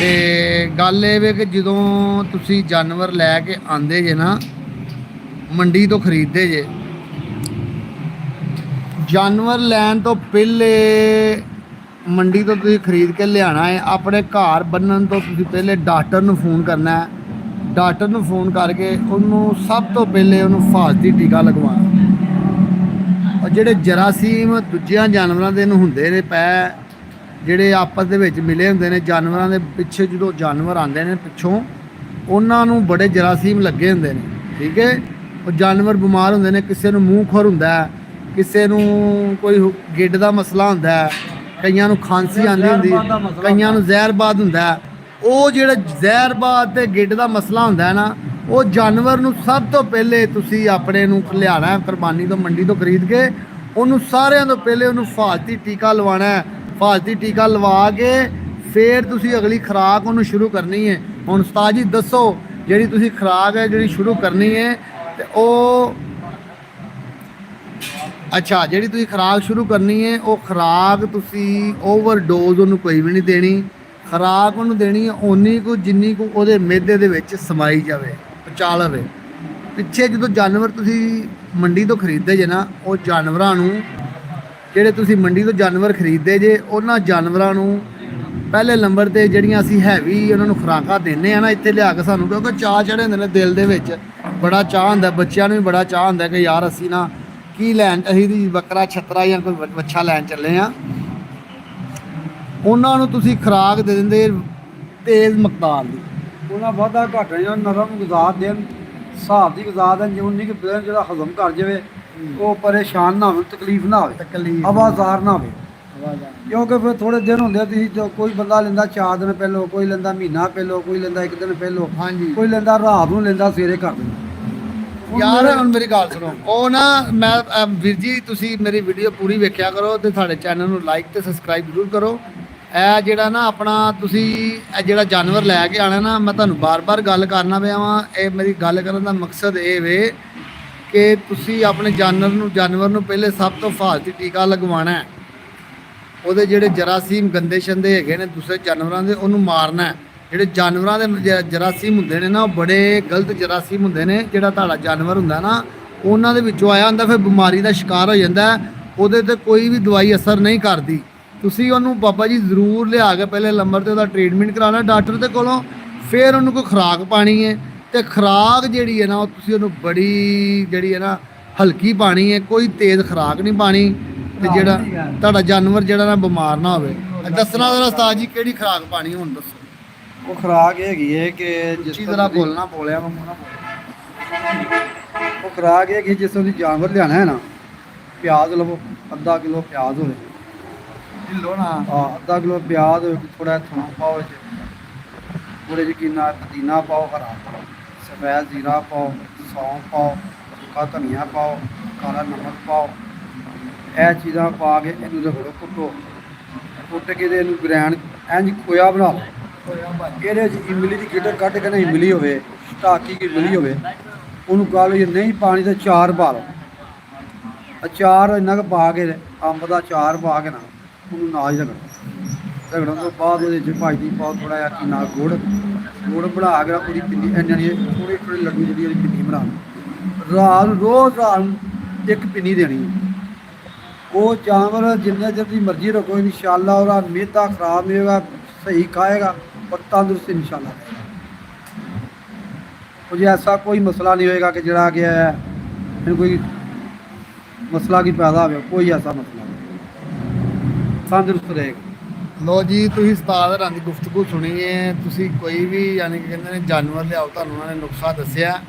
ਤੇ ਗੱਲ ਇਹ ਵੇ ਕਿ ਜਦੋਂ ਤੁਸੀਂ ਜਾਨਵਰ ਲੈ ਕੇ ਆਂਦੇ ਜੇ ਨਾ ਮੰਡੀ ਤੋਂ ਖਰੀਦਦੇ ਜੇ, ਜਾਨਵਰ ਲੈਣ ਤੋਂ ਪਹਿਲੇ ਮੰਡੀ ਤੋਂ ਤੁਸੀਂ ਖਰੀਦ ਕੇ ਲਿਆਣਾ ਹੈ, ਆਪਣੇ ਘਰ ਬੰਨਣ ਤੋਂ ਤੁਸੀਂ ਪਹਿਲੇ ਡਾਕਟਰ ਨੂੰ ਫੋਨ ਕਰਨਾ ਹੈ। ਡਾਕਟਰ ਨੂੰ ਫੋਨ ਕਰਕੇ ਉਹਨੂੰ ਸਭ ਤੋਂ ਪਹਿਲੇ ਉਹਨੂੰ ਹਿਫਾਜ਼ਤੀ ਟੀਕਾ ਲਗਵਾਉਣਾ। ਔਰ ਜਿਹੜੇ ਜਰਾਸੀਮ ਦੂਜਿਆਂ ਜਾਨਵਰਾਂ ਦੇ ਨੂੰ ਹੁੰਦੇ ਨੇ ਪੈ, ਜਿਹੜੇ ਆਪਸ ਦੇ ਵਿੱਚ ਮਿਲੇ ਹੁੰਦੇ ਨੇ ਜਾਨਵਰਾਂ ਦੇ ਪਿੱਛੇ, ਜਦੋਂ ਜਾਨਵਰ ਆਉਂਦੇ ਨੇ ਪਿੱਛੋਂ ਉਹਨਾਂ ਨੂੰ ਬੜੇ ਜਰਾਸੀਮ ਲੱਗੇ ਹੁੰਦੇ ਨੇ, ਠੀਕ ਹੈ। ਉਹ ਜਾਨਵਰ ਬਿਮਾਰ ਹੁੰਦੇ ਨੇ, ਕਿਸੇ ਨੂੰ ਮੂੰਹ ਖੁਰ ਹੁੰਦਾ ਹੈ, ਕਿਸੇ ਨੂੰ ਕੋਈ ਗਿੱਡ ਦਾ ਮਸਲਾ ਹੁੰਦਾ ਹੈ, ਕਈਆਂ ਨੂੰ ਖਾਂਸੀ ਆਉਂਦੀ ਹੁੰਦੀ, ਕਈਆਂ ਨੂੰ ਜ਼ਹਿਰਬਾਦ ਹੁੰਦਾ ਹੈ। ਉਹ ਜਿਹੜਾ ਜ਼ਹਿਰਬਾਦ ਤੇ ਗਿੱਡ ਦਾ ਮਸਲਾ ਹੁੰਦਾ ਹੈ ਨਾ, ਉਹ ਜਾਨਵਰ ਨੂੰ ਸਭ ਤੋਂ ਪਹਿਲੇ ਤੁਸੀਂ ਆਪਣੇ ਨੂੰ ਲਿਆਉਣਾ ਹੈ ਕੁਰਬਾਨੀ ਤੋਂ, ਮੰਡੀ ਤੋਂ ਖਰੀਦ ਕੇ ਉਹਨੂੰ ਸਾਰਿਆਂ ਤੋਂ ਪਹਿਲੇ ਉਹਨੂੰ ਹਿਫਾਜ਼ਤੀ ਟੀਕਾ ਲਵਾਉਣਾ ਹੈ। ਹਿਫਾਜ਼ਤੀ ਟੀਕਾ ਲਵਾ ਕੇ ਫਿਰ ਤੁਸੀਂ ਅਗਲੀ ਖੁਰਾਕ ਉਹਨੂੰ ਸ਼ੁਰੂ ਕਰਨੀ ਹੈ। ਹੁਣ ਉਸਤਾਦ ਜੀ ਦੱਸੋ ਜਿਹੜੀ ਤੁਸੀਂ ਖੁਰਾਕ ਹੈ ਜਿਹੜੀ ਸ਼ੁਰੂ ਕਰਨੀ ਹੈ ਤੇ ਉਹ ਅੱਛਾ ਜਿਹੜੀ ਤੁਸੀਂ ਖੁਰਾਕ ਸ਼ੁਰੂ ਕਰਨੀ ਹੈ ਉਹ ਖੁਰਾਕ ਤੁਸੀਂ ਓਵਰਡੋਜ਼ ਉਹਨੂੰ ਕੋਈ ਵੀ ਨਹੀਂ ਦੇਣੀ। ਖੁਰਾਕ ਉਹਨੂੰ ਦੇਣੀ ਹੈ ਓਨੀ ਕੁ ਜਿੰਨੀ ਕੁ ਉਹਦੇ ਮਿਹਦੇ ਦੇ ਵਿੱਚ ਸਮਾਈ ਜਾਵੇ, ਪਚਾ ਲਵੇ। ਪਿੱਛੇ ਜਦੋਂ ਜਾਨਵਰ ਤੁਸੀਂ ਮੰਡੀ ਤੋਂ ਖਰੀਦਦੇ ਜੇ ਨਾ, ਉਹ ਜਾਨਵਰਾਂ ਨੂੰ ਜਿਹੜੇ ਤੁਸੀਂ ਮੰਡੀ ਤੋਂ ਜਾਨਵਰ ਖਰੀਦਦੇ ਜੇ ਉਹਨਾਂ ਜਾਨਵਰਾਂ ਨੂੰ ਪਹਿਲੇ ਨੰਬਰ ਤੇ ਜਿਹੜੀਆਂ ਅਸੀਂ ਹੈਵੀ ਉਹਨਾਂ ਨੂੰ ਖੁਰਾਕਾਂ ਦਿੰਦੇ ਆ ਨਾ ਇੱਥੇ ਲਿਆ ਕੇ ਸਾਨੂੰ, ਕਿਉਂਕਿ ਚਾਅ ਚੜ੍ਹੇ ਹੁੰਦੇ ਨੇ ਦਿਲ ਦੇ ਵਿੱਚ, ਬੜਾ ਚਾਅ ਹੁੰਦਾ, ਬੱਚਿਆਂ ਨੂੰ ਵੀ ਬੜਾ ਚਾਅ ਹੁੰਦਾ ਕਿ ਯਾਰ ਅਸੀਂ ਨਾ ਕੀ ਲੈਣ, ਅਸੀਂ ਦੀ ਬੱਕਰਾ ਛਤਰਾ ਜਾਂ ਕੋਈ ਵੱਛਾ ਲੈਣ ਚੱਲੇ ਆ। ਉਹਨਾਂ ਨੂੰ ਤੁਸੀਂ ਖੁਰਾਕ ਦੇ ਦਿੰਦੇ ਤੇਜ਼ ਮਕਦਾਰ ਦੀ, ਉਹਨਾਂ ਵਾਧਾ ਘੱਟ ਜਾਂ ਨਰਮ ਗੁਜ਼ਾਰ ਦੇਣ, ਹਿਸਾਬ ਦੀ ਗੁਜ਼ਾਰ ਦੇਣ, ਜਿਉਂ ਨਹੀਂ ਕਿ ਬੇਨ ਜਿਹੜਾ ਹਜ਼ਮ ਕਰ ਜਾਵੇ, ਉਹ ਪਰੇਸ਼ਾਨ ਨਾ ਹੋਵੇ, ਤਕਲੀਫ ਨਾ ਹੋਵੇ, ਆਵਾਜ਼ਾਰ ਨਾ ਹੋਵੇ। ਕਿਉਂਕਿ ਫਿਰ ਥੋੜੇ ਦਿਨ ਹੁੰਦੇ ਤੁਸੀਂ ਜੋ ਕੋਈ ਬੰਦਾ ਲੈਂਦਾ 4 ਦਿਨ ਪਹਿਲੋਂ, ਕੋਈ ਲੈਂਦਾ ਮਹੀਨਾ ਪਹਿਲੋਂ, ਕੋਈ ਲੈਂਦਾ 1 ਦਿਨ ਪਹਿਲੋਂ, ਹਾਂਜੀ ਕੋਈ ਲੈਂਦਾ ਰਾਤ ਨੂੰ ਲੈਂਦਾ ਸਵੇਰੇ ਕਰ ਦਿੰਦਾ। ਯਾਰ ਹੁਣ ਮੇਰੀ ਗੱਲ ਸੁਣੋ, ਉਹ ਨਾ ਮੈਂ ਵੀਰ ਜੀ ਤੁਸੀਂ ਮੇਰੀ ਵੀਡੀਓ ਪੂਰੀ ਵੇਖਿਆ ਕਰੋ ਤੇ ਸਾਡੇ ਚੈਨਲ ਨੂੰ ਲਾਈਕ ਤੇ ਸਬਸਕ੍ਰਾਈਬ ਜ਼ਰੂਰ ਕਰੋ। ਇਹ ਜਿਹੜਾ ਨਾ ਆਪਣਾ ਤੁਸੀਂ ਇਹ ਜਿਹੜਾ ਜਾਨਵਰ ਲੈ ਕੇ ਆਣਾ ਨਾ, ਮੈਂ ਤੁਹਾਨੂੰ ਬਾਰ-ਬਾਰ ਗੱਲ ਕਰਨਾ ਪਿਆ ਵਾਂ, ਇਹ ਮੇਰੀ ਗੱਲ ਕਰਨ ਦਾ ਮਕਸਦ ਇਹ ਵੇ ਕਿ ਤੁਸੀਂ ਆਪਣੇ ਜਾਨਵਰ ਨੂੰ ਪਹਿਲੇ ਸਭ ਤੋਂ ਹਿਫਾਜ਼ਤੀ ਟੀਕਾ ਲਗਵਾਉਣਾ ਹੈ। ਉਹਦੇ ਜਿਹੜੇ ਜਰਾਸੀਮ ਗੰਦੇ ਸ਼ੰਦੇ ਹੈਗੇ ਨੇ ਦੂਸਰੇ ਜਾਨਵਰਾਂ ਦੇ, ਉਹਨੂੰ ਮਾਰਨਾ ਹੈ। ਜਿਹੜੇ ਜਾਨਵਰਾਂ ਦੇ ਜਰਾਸੀਮ ਹੁੰਦੇ ਨੇ ਨਾ, ਉਹ ਬੜੇ ਗਲਤ ਜਰਾਸੀਮ ਹੁੰਦੇ ਨੇ। ਜਿਹੜਾ ਤੁਹਾਡਾ ਜਾਨਵਰ ਹੁੰਦਾ ਨਾ ਉਹਨਾਂ ਦੇ ਵਿੱਚੋਂ ਆਇਆ ਹੁੰਦਾ, ਫਿਰ ਬਿਮਾਰੀ ਦਾ ਸ਼ਿਕਾਰ ਹੋ ਜਾਂਦਾ, ਉਹਦੇ ਤੇ ਕੋਈ ਵੀ ਦਵਾਈ ਅਸਰ ਨਹੀਂ ਕਰਦੀ। ਤੁਸੀਂ ਉਹਨੂੰ ਬਾਬਾ ਜੀ ਜ਼ਰੂਰ ਲਿਆ ਕੇ ਪਹਿਲੇ ਨੰਬਰ ਤੇ ਉਹਦਾ ਟ੍ਰੀਟਮੈਂਟ ਕਰਾਉਣਾ ਡਾਕਟਰ ਦੇ ਕੋਲੋਂ, ਫਿਰ ਉਹਨੂੰ ਕੋਈ ਖੁਰਾਕ ਪਾਣੀ ਹੈ। ਤੇ ਖੁਰਾਕ ਜਿਹੜੀ ਹੈ ਨਾ ਉਹ ਤੁਸੀਂ ਉਹਨੂੰ ਬੜੀ ਜਿਹੜੀ ਹੈ ਨਾ ਹਲਕੀ ਪਾਣੀ ਹੈ, ਕੋਈ ਤੇਜ਼ ਖੁਰਾਕ ਨਹੀਂ ਪਾਣੀ, ਤੇ ਜਿਹੜਾ ਤੁਹਾਡਾ ਜਾਨਵਰ ਜਿਹੜਾ ਨਾ ਬਿਮਾਰ ਨਾ ਹੋਵੇ। ਦੱਸਣਾ ਜ਼ਰਾ ਉਸਤਾਦ ਜੀ ਕਿਹੜੀ ਖੁਰਾਕ ਪਾਣੀ ਹੁਣ ਦੱਸੋ। ਉਹ ਖੁਰਾਕ ਇਹ ਹੈਗੀ ਹੈ ਕਿ ਜਿਸ ਤਰ੍ਹਾਂ ਬੋਲਣਾ ਬੋਲਿਆ ਮੈਂ ਮੂੰਹ ਨਾ ਉਹ ਖੁਰਾਕ ਇਹ ਕਿ ਜਿਸ ਤਰ੍ਹਾਂ ਤੁਸੀਂ ਜਾਨਵਰ ਲਿਆਣਾ ਹੈ ਨਾ, ਪਿਆਜ਼ ਲਵੋ, ਅੱਧਾ ਕਿਲੋ ਪਿਆਜ਼ ਹੋਵੇ, ਢਿੱਲੋ ਨਾ, ਅੱਧਾ ਕਿਲੋ ਪਿਆਜ਼ ਹੋਵੇ, ਥੋੜਾ ਥੋਮ ਪਾਓ ਵਿੱਚ, ਥੋੜੇ ਜਿਹੀ ਕਿੰਨਾ ਪੁਦੀਨਾ ਪਾਓ, ਹਰਾ ਸਫੈਦ ਜ਼ੀਰਾ ਪਾਓ, ਸੌਂਫ ਪਾਓ, ਸੁੱਕਾ ਧਨੀਆ ਪਾਓ, ਕਾਲਾ ਨਮਕ ਪਾਓ। ਇਹ ਚੀਜ਼ਾਂ ਪਾ ਕੇ ਇਹਨੂੰ ਰਗੜੋ, ਕੁੱਟ ਕੇ ਇਹਨੂੰ ਗ੍ਰੈਂਡ ਇੰਝ ਖੋਇਆ ਬਣਾ ਲਓ। ਇਹਦੇ 'ਚ ਇਮਲੀ ਦੀ ਗਿਟਕ ਕੱਢ ਕੇ ਨਾ ਇਮਲੀ ਹੋਵੇ, ਢਾਕੀ ਕੀ ਇਮਲੀ ਹੋਵੇ, ਉਹਨੂੰ ਕਹ ਲਓ ਜੇ ਨਹੀਂ ਪਾਣੀ ਤਾਂ ਅਚਾਰ ਪਾ ਲਓ। ਅਚਾਰ ਇੰਨਾ ਕੁ ਪਾ ਕੇ, ਅੰਬ ਦਾ ਅਚਾਰ ਪਾ ਕੇ ਨਾ ਉਹਨੂੰ ਨਾਲ ਰਗੜਨ ਤੋਂ ਬਾਅਦ ਉਹਦੇ 'ਚ ਭਾਜੀ ਪਾਓ, ਥੋੜ੍ਹਾ ਜਿਹਾ ਕਿੰਨਾ ਗੁੜ ਬਣਾ ਕੇ ਉਹਦੀ ਪਿੰਨੀ ਇੰਨੀ ਥੋੜ੍ਹੀ ਥੋੜ੍ਹੀ ਲੱਡੂ ਜਿਹੜੀ ਉਹਦੀ ਪਿੰਨੀ ਬਣਾ ਲਓ। ਰੋਜ਼ ਰਾਤ ਨੂੰ 1 ਪਿੰਨੀ ਦੇਣੀ ਹੈ। ਉਹ ਜਾਨਵਰ ਜਿੰਨੇ ਚਿਰ ਦੀ ਮਰਜ਼ੀ ਰੱਖੋ, ਇਨਸ਼ਾਅੱਲਾ ਉਹਦਾ ਮਿਹਦਾ ਖਰਾਬ ਨਹੀਂ ਹੋਏਗਾ, ਸਹੀ ਖਾਏਗਾ ਔਰ ਤੰਦਰੁਸਤ ਇਨਸ਼ਾਅੱਲਾ। ਉਹ ਜੇ ਐਸਾ ਕੋਈ ਮਸਲਾ ਨਹੀਂ ਹੋਏਗਾ ਕਿ ਜਿਹੜਾ ਕਿ ਇਹਨੂੰ ਕੋਈ ਮਸਲਾ ਕੀ ਪੈਦਾ ਹੋਵੇ, ਕੋਈ ਐਸਾ ਮਸਲਾ ਨਹੀਂ, ਤੰਦਰੁਸਤ ਰਹੇਗਾ। ਲੋ ਜੀ ਤੁਸੀਂ ਉਸਤਾਦ ਹੋਰਾਂ ਦੀ ਗੁਫ਼ਤਗੂ ਸੁਣੀ ਹੈ। ਤੁਸੀਂ ਕੋਈ ਵੀ ਯਾਨੀ ਕਿ ਕਹਿੰਦੇ ਨੇ ਜਾਨਵਰ ਲਿਆਓ, ਤੁਹਾਨੂੰ ਉਹਨਾਂ ਨੇ ਨੁਕਸਾ ਦੱਸਿਆ।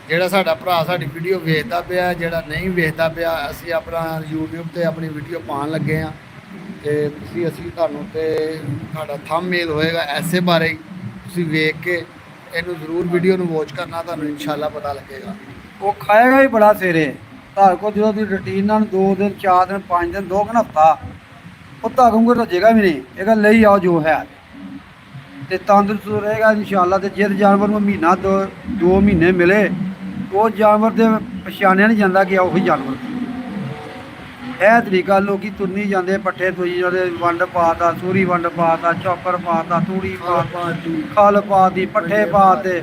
ਜਿਹੜਾ ਸਾਡਾ ਭਰਾ ਸਾਡੀ ਵੀਡੀਓ ਵੇਖਦਾ ਪਿਆ, ਜਿਹੜਾ ਨਹੀਂ ਵੇਖਦਾ ਪਿਆ, ਅਸੀਂ ਆਪਣਾ YouTube ਤੇ ਆਪਣੀ ਵੀਡੀਓ ਪਾਉਣ ਲੱਗੇ ਹਾਂ ਤੇ ਅਸੀਂ ਤੁਹਾਨੂੰ ਤੇ ਸਾਡਾ ਥੰਬਨੇਲ ਹੋਏਗਾ ਐਸੇ ਬਾਰੇ ਹੀ, ਤੁਸੀਂ ਵੇਖ ਕੇ ਇਹਨੂੰ ਜ਼ਰੂਰ ਵੀਡੀਓ ਨੂੰ ਵਾਚ ਕਰਨਾ, ਤੁਹਾਨੂੰ ਇਨਸ਼ਾਅੱਲਾ ਪਤਾ ਲੱਗੇਗਾ। ਉਹ ਖਾਏਗਾ ਹੀ ਬੜਾ ਸਵੇਰੇ ਤੁਹਾਡੇ ਕੋਲ, ਜਦੋਂ ਦੀ ਰੂਟੀਨ ਨਾਲ 2 ਦਿਨ 4 ਦਿਨ 5 ਦਿਨ 2 ਹਫ਼ਤਾ ਉਹ ਤੁਹਾਨੂੰ ਰੱਜੇਗਾ ਵੀ ਨਹੀਂ। ਇਹ ਗੱਲ ਲਈ ਆਓ ਜੋ ਹੈ ਤੇ ਤੰਦਰੁਸਤ ਰਹੇਗਾ ਇਨਸ਼ਾਅੱਲਾ। ਤੇ ਜਿਸ ਜਾਨਵਰ ਨੂੰ ਮਹੀਨਾ 2 ਮਹੀਨੇ ਮਿਲੇ, ਉਹ ਜਾਨਵਰ ਦੇ ਪਛਾਣਿਆ ਨਹੀਂ ਜਾਂਦਾ ਕਿ ਉਹੀ ਜਾਨਵਰ। ਇਹ ਤਰੀਕਾ ਲੋਕੀ ਤੁਰਨੀ ਜਾਂਦੇ ਪੱਠੇ ਤੁਰੀ ਜਾਂਦੇ, ਵੰਡ ਪਾਤਾ, ਸੂਰੀ ਵੰਡ ਪਾਤਾ, ਚੌਕਰ ਪਾਤਾ, ਤੂੜੀ ਪਾਤੀ, ਖਲ ਪਾਤੀ, ਪੱਠੇ ਪਾਤੇ।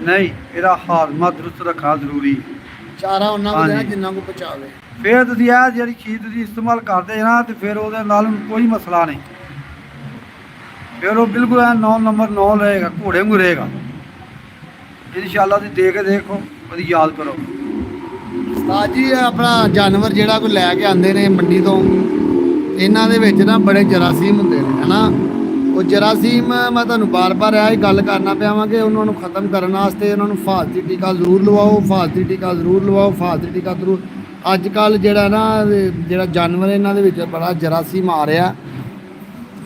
ਨਹੀਂ, ਇਹਦਾ ਹਾਜ਼ਮਾ ਦਰੁਸਤ ਰੱਖਣਾ ਜ਼ਰੂਰੀ। ਚਾਰਾ ਉਹਨਾਂ ਕੋਲ ਦੇਣਾ ਹਾਂਜੀ। ਜਿੰਨਾ ਕੋ ਪਚਾਵੇ। ਫਿਰ ਤੁਸੀਂ ਇਹ ਜਿਹੜੀ ਚੀਜ਼ ਤੁਸੀਂ ਇਸਤੇਮਾਲ ਕਰਦੇ ਜੇ ਨਾ, ਤੇ ਫਿਰ ਉਹਦੇ ਨਾਲ ਕੋਈ ਮਸਲਾ ਨਹੀਂ, ਫਿਰ ਉਹ ਬਿਲਕੁਲ 9 ਨੰਬਰ 9 ਰਹੇਗਾ, ਘੋੜੇ ਵਾਂਗੂ ਰਹੇਗਾ। ਇਨਸ਼ਾਅੱਲਾ ਤੁਸੀਂ ਦੇ ਕੇ ਦੇਖੋ, ਉਹਦੀ ਯਾਦ ਕਰੋ। ਉਸਤਾਦ ਜੀ ਇਹ ਆਪਣਾ ਜਾਨਵਰ ਜਿਹੜਾ ਕੋਈ ਲੈ ਕੇ ਆਉਂਦੇ ਨੇ ਮੰਡੀ ਤੋਂ, ਇਹਨਾਂ ਦੇ ਵਿੱਚ ਨਾ ਬੜੇ ਜਰਾਸੀਮ ਹੁੰਦੇ ਨੇ ਹਨਾ। ਉਹ ਜਰਾਸੀਮ ਮੈਂ ਤੁਹਾਨੂੰ ਬਾਰ-ਬਾਰ ਇਹ ਗੱਲ ਕਰਨਾ ਪਿਆਵਾਂਗੇ, ਉਹਨਾਂ ਨੂੰ ਖਤਮ ਕਰਨ ਵਾਸਤੇ ਉਹਨਾਂ ਨੂੰ ਹਿਫਾਜ਼ਤੀ ਟੀਕਾ ਜ਼ਰੂਰ ਲਵਾਓ, ਹਿਫਾਜ਼ਤੀ ਟੀਕਾ ਜ਼ਰੂਰ ਲਵਾਓ, ਹਿਫਾਜ਼ਤੀ ਟੀਕਾ ਜ਼ਰੂਰ। ਅੱਜ ਕੱਲ੍ਹ ਜਿਹੜਾ ਨਾ ਜਿਹੜਾ ਜਾਨਵਰ ਇਹਨਾਂ ਦੇ ਵਿੱਚ ਬੜਾ ਜਰਾਸੀਮ ਆ ਰਿਹਾ,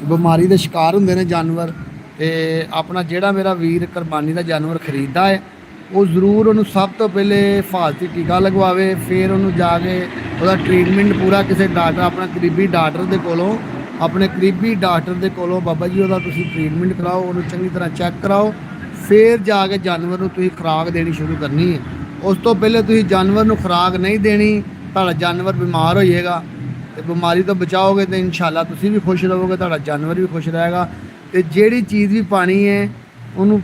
ਬਿਮਾਰੀ ਦੇ ਸ਼ਿਕਾਰ ਹੁੰਦੇ ਨੇ ਜਾਨਵਰ। ਤੇ ਆਪਣਾ ਜਿਹੜਾ ਮੇਰਾ ਵੀਰ ਕੁਰਬਾਨੀ ਦਾ ਜਾਨਵਰ ਖਰੀਦਦਾ ਹੈ, ਉਹ ਜ਼ਰੂਰ ਉਹਨੂੰ ਸਭ ਤੋਂ ਪਹਿਲੇ ਹਿਫਾਜ਼ਤੀ ਟੀਕਾ ਲਗਵਾਵੇ, ਫਿਰ ਉਹਨੂੰ ਜਾ ਕੇ ਉਹਦਾ ਟ੍ਰੀਟਮੈਂਟ ਪੂਰਾ ਕਿਸੇ ਡਾਕਟਰ, ਆਪਣਾ ਕਰੀਬੀ ਡਾਕਟਰ ਦੇ ਕੋਲੋਂ, ਆਪਣੇ ਕਰੀਬੀ ਡਾਕਟਰ ਦੇ ਕੋਲੋਂ ਬਾਬਾ ਜੀ ਉਹਦਾ ਤੁਸੀਂ ਟ੍ਰੀਟਮੈਂਟ ਕਰਾਓ, ਉਹਨੂੰ ਚੰਗੀ ਤਰ੍ਹਾਂ ਚੈੱਕ ਕਰਾਓ, ਫਿਰ ਜਾ ਕੇ ਜਾਨਵਰ ਨੂੰ ਤੁਸੀਂ ਖੁਰਾਕ ਦੇਣੀ ਸ਼ੁਰੂ ਕਰਨੀ ਹੈ। ਉਸ ਤੋਂ ਪਹਿਲੇ ਤੁਸੀਂ ਜਾਨਵਰ ਨੂੰ ਖੁਰਾਕ ਨਹੀਂ ਦੇਣੀ, ਤੁਹਾਡਾ ਜਾਨਵਰ ਬਿਮਾਰ ਹੋ ਜਾਏਗਾ। ਤੇ ਬਿਮਾਰੀ ਤੋਂ ਬਚਾਓਗੇ ਤੇ ਇਨਸ਼ਾਅੱਲਾ ਤੁਸੀਂ ਵੀ ਖੁਸ਼ ਰਹੋਗੇ, ਤੁਹਾਡਾ ਜਾਨਵਰ ਵੀ ਖੁਸ਼ ਰਹੇਗਾ। ਤੇ ਜਿਹੜੀ ਚੀਜ਼ ਵੀ ਪਾਣੀ ਹੈ ਉਹਨੂੰ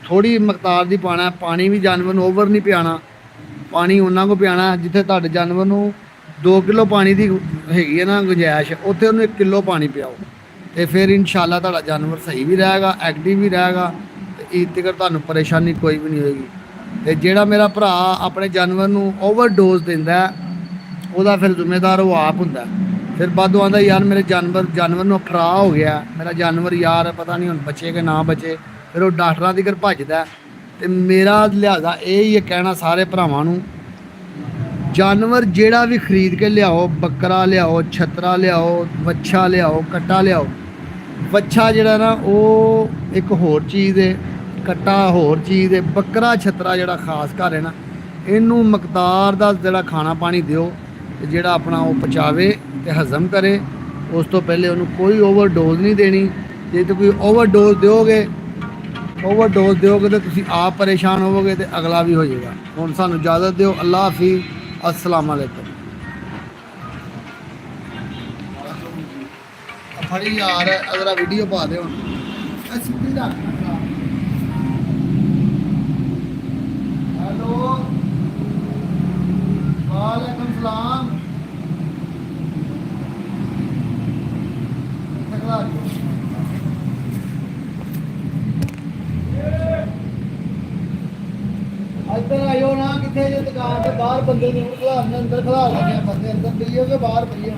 ਥੋੜੀ ਮਕਦਾਰ ਦੀ ਪਾਣਾ, ਪਾਣੀ ਵੀ ਜਾਨਵਰ ਨੂੰ ਓਵਰ ਨਹੀਂ ਪਿਆਣਾ, ਪਾਣੀ ਉਹਨਾਂ ਕੋ ਪਿਆਣਾ ਜਿੱਥੇ ਤੁਹਾਡੇ ਜਾਨਵਰ ਨੂੰ 2 ਕਿਲੋ ਪਾਣੀ ਦੀ ਹੈਗੀ ਹੈ ਨਾ ਗੁੰਜਾਇਸ਼, ਉੱਥੇ ਉਹਨੂੰ 1 ਕਿਲੋ ਪਾਣੀ ਪਿਆਓ, ਤੇ ਫਿਰ ਇਨਸ਼ਾਅੱਲਾ ਤੁਹਾਡਾ ਜਾਨਵਰ ਸਹੀ ਵੀ ਰਹੇਗਾ, ਐਕਟਿਵ ਵੀ ਰਹੇਗਾ, ਤੇ ਈਦ ਤੱਕ ਤੁਹਾਨੂੰ ਪਰੇਸ਼ਾਨੀ ਕੋਈ ਵੀ ਨਹੀਂ ਹੋਏਗੀ। ਤੇ ਜਿਹੜਾ ਮੇਰਾ ਭਰਾ ਆਪਣੇ ਜਾਨਵਰ ਨੂੰ ਓਵਰਡੋਜ਼ ਦਿੰਦਾ, ਉਹਦਾ ਫਿਰ ਜ਼ਿੰਮੇਦਾਰ ਉਹ ਆਪ ਹੁੰਦਾ। ਫਿਰ ਬਾਅਦੋਂ ਆਉਂਦਾ ਯਾਰ ਮੇਰੇ ਜਾਨਵਰ ਨੂੰ ਅਫਰਾ ਹੋ ਗਿਆ, ਮੇਰਾ ਜਾਨਵਰ ਯਾਰ ਪਤਾ ਨਹੀਂ ਹੁਣ ਬਚੇ ਕਿ ਨਾ ਬਚੇ, ਫਿਰ ਉਹ ਡਾਕਟਰਾਂ ਦੀ ਘਰ ਭੱਜਦਾ। ਤੇ ਮੇਰਾ ਲਿਹਾਜ਼ਾ ਇਹ ਹੀ ਕਹਿਣਾ ਸਾਰੇ ਭਰਾਵਾਂ ਨੂੰ, ਜਾਨਵਰ ਜਿਹੜਾ ਵੀ ਖਰੀਦ ਕੇ ਲਿਆਓ, ਬੱਕਰਾ ਲਿਆਓ, ਛਤਰਾ ਲਿਆਓ, ਵੱਛਾ ਲਿਆਓ, ਕੱਟਾ ਲਿਆਓ। ਵੱਛਾ ਜਿਹੜਾ ਨਾ ਉਹ ਇੱਕ ਹੋਰ ਚੀਜ਼ ਹੈ, ਕੱਟਾ ਹੋਰ ਚੀਜ਼ ਹੈ। ਬੱਕਰਾ ਛਤਰਾ ਜਿਹੜਾ ਖਾਸ ਕਰ ਹੈ ਨਾ, ਇਹਨੂੰ ਮਕਦਾਰ ਦਾ ਜਿਹੜਾ ਖਾਣਾ ਪਾਣੀ ਦਿਓ, ਤੇ ਜਿਹੜਾ ਆਪਣਾ ਉਹ ਪਚਾਵੇ ਤੇ ਹਜ਼ਮ ਕਰੇ। ਉਸ ਤੋਂ ਪਹਿਲੇ ਉਹਨੂੰ ਕੋਈ ਓਵਰਡੋਜ਼ ਨਹੀਂ ਦੇਣੀ। ਜੇ ਤੇ ਕੋਈ ਓਵਰਡੋਜ਼ ਦਿਓਗੇ ਤੇ ਤੁਸੀਂ ਆਪ ਪਰੇਸ਼ਾਨ ਹੋਵੋਗੇ ਤੇ ਅਗਲਾ ਵੀ ਹੋ ਜਾਏਗਾ। ਹੁਣ ਸਾਨੂੰ ਇਜਾਜ਼ਤ ਦਿਓ, ਅੱਲਾ ਹਾਫਿਜ਼, अस्सलाम वालेकुम। फड़ी यार अगर वीडियो पा दे हेलो वालेकुम सलाम। ਇੱਧਰ ਆਇਓ ਨਾ, ਕਿੱਥੇ ਜੇ ਦੁਕਾਨ ਤੇ ਬਾਹਰ ਬੰਦੇ ਨੂੰ ਖਿਲਾਰਨ ਅੰਦਰ ਖਿਲਾ ਲੈਂਦੇ ਆ, ਬੰਦੇ ਅੰਦਰ ਪਈਓ ਕਿ ਬਾਹਰ ਪਈਓ।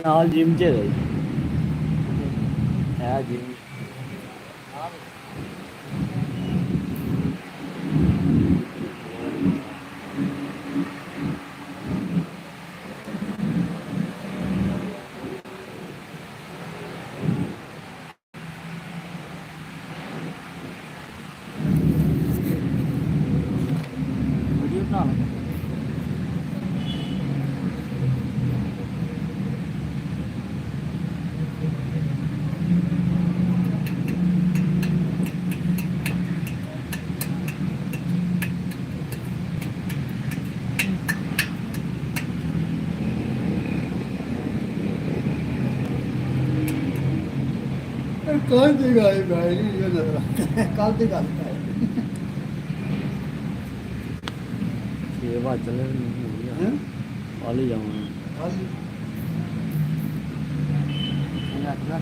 ਨਾਲ ਜਿਮ ਚ ਹੈ ਜਿਮ ਕੋਈ ਦੀ ਗੱਲ ਭਾਈ ਇਹ ਨਜ਼ਰ ਕੱਲ ਦੀ ਗੱਲ ਹੈ ਸੇਵਾ ਚੱਲੇ ਹੈਂ? ਵਾਲੀ ਜਾਵਾਂ ਕੱਲ ਇਹ ਅੱਛਾ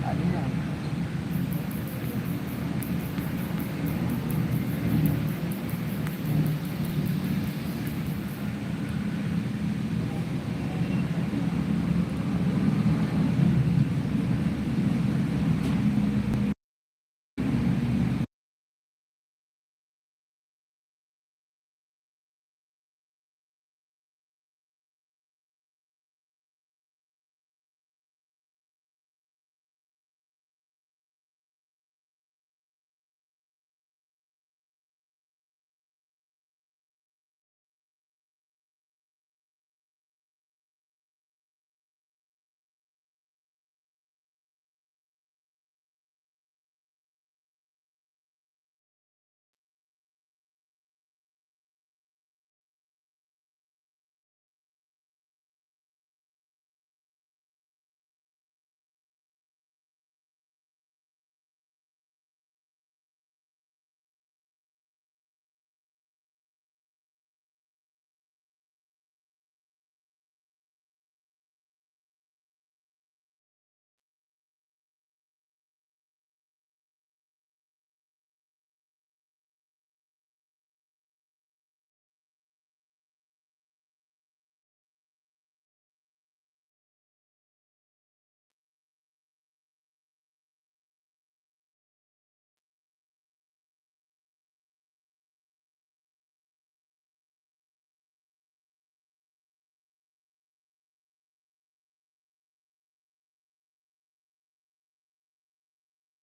ਆ ਨਹੀਂ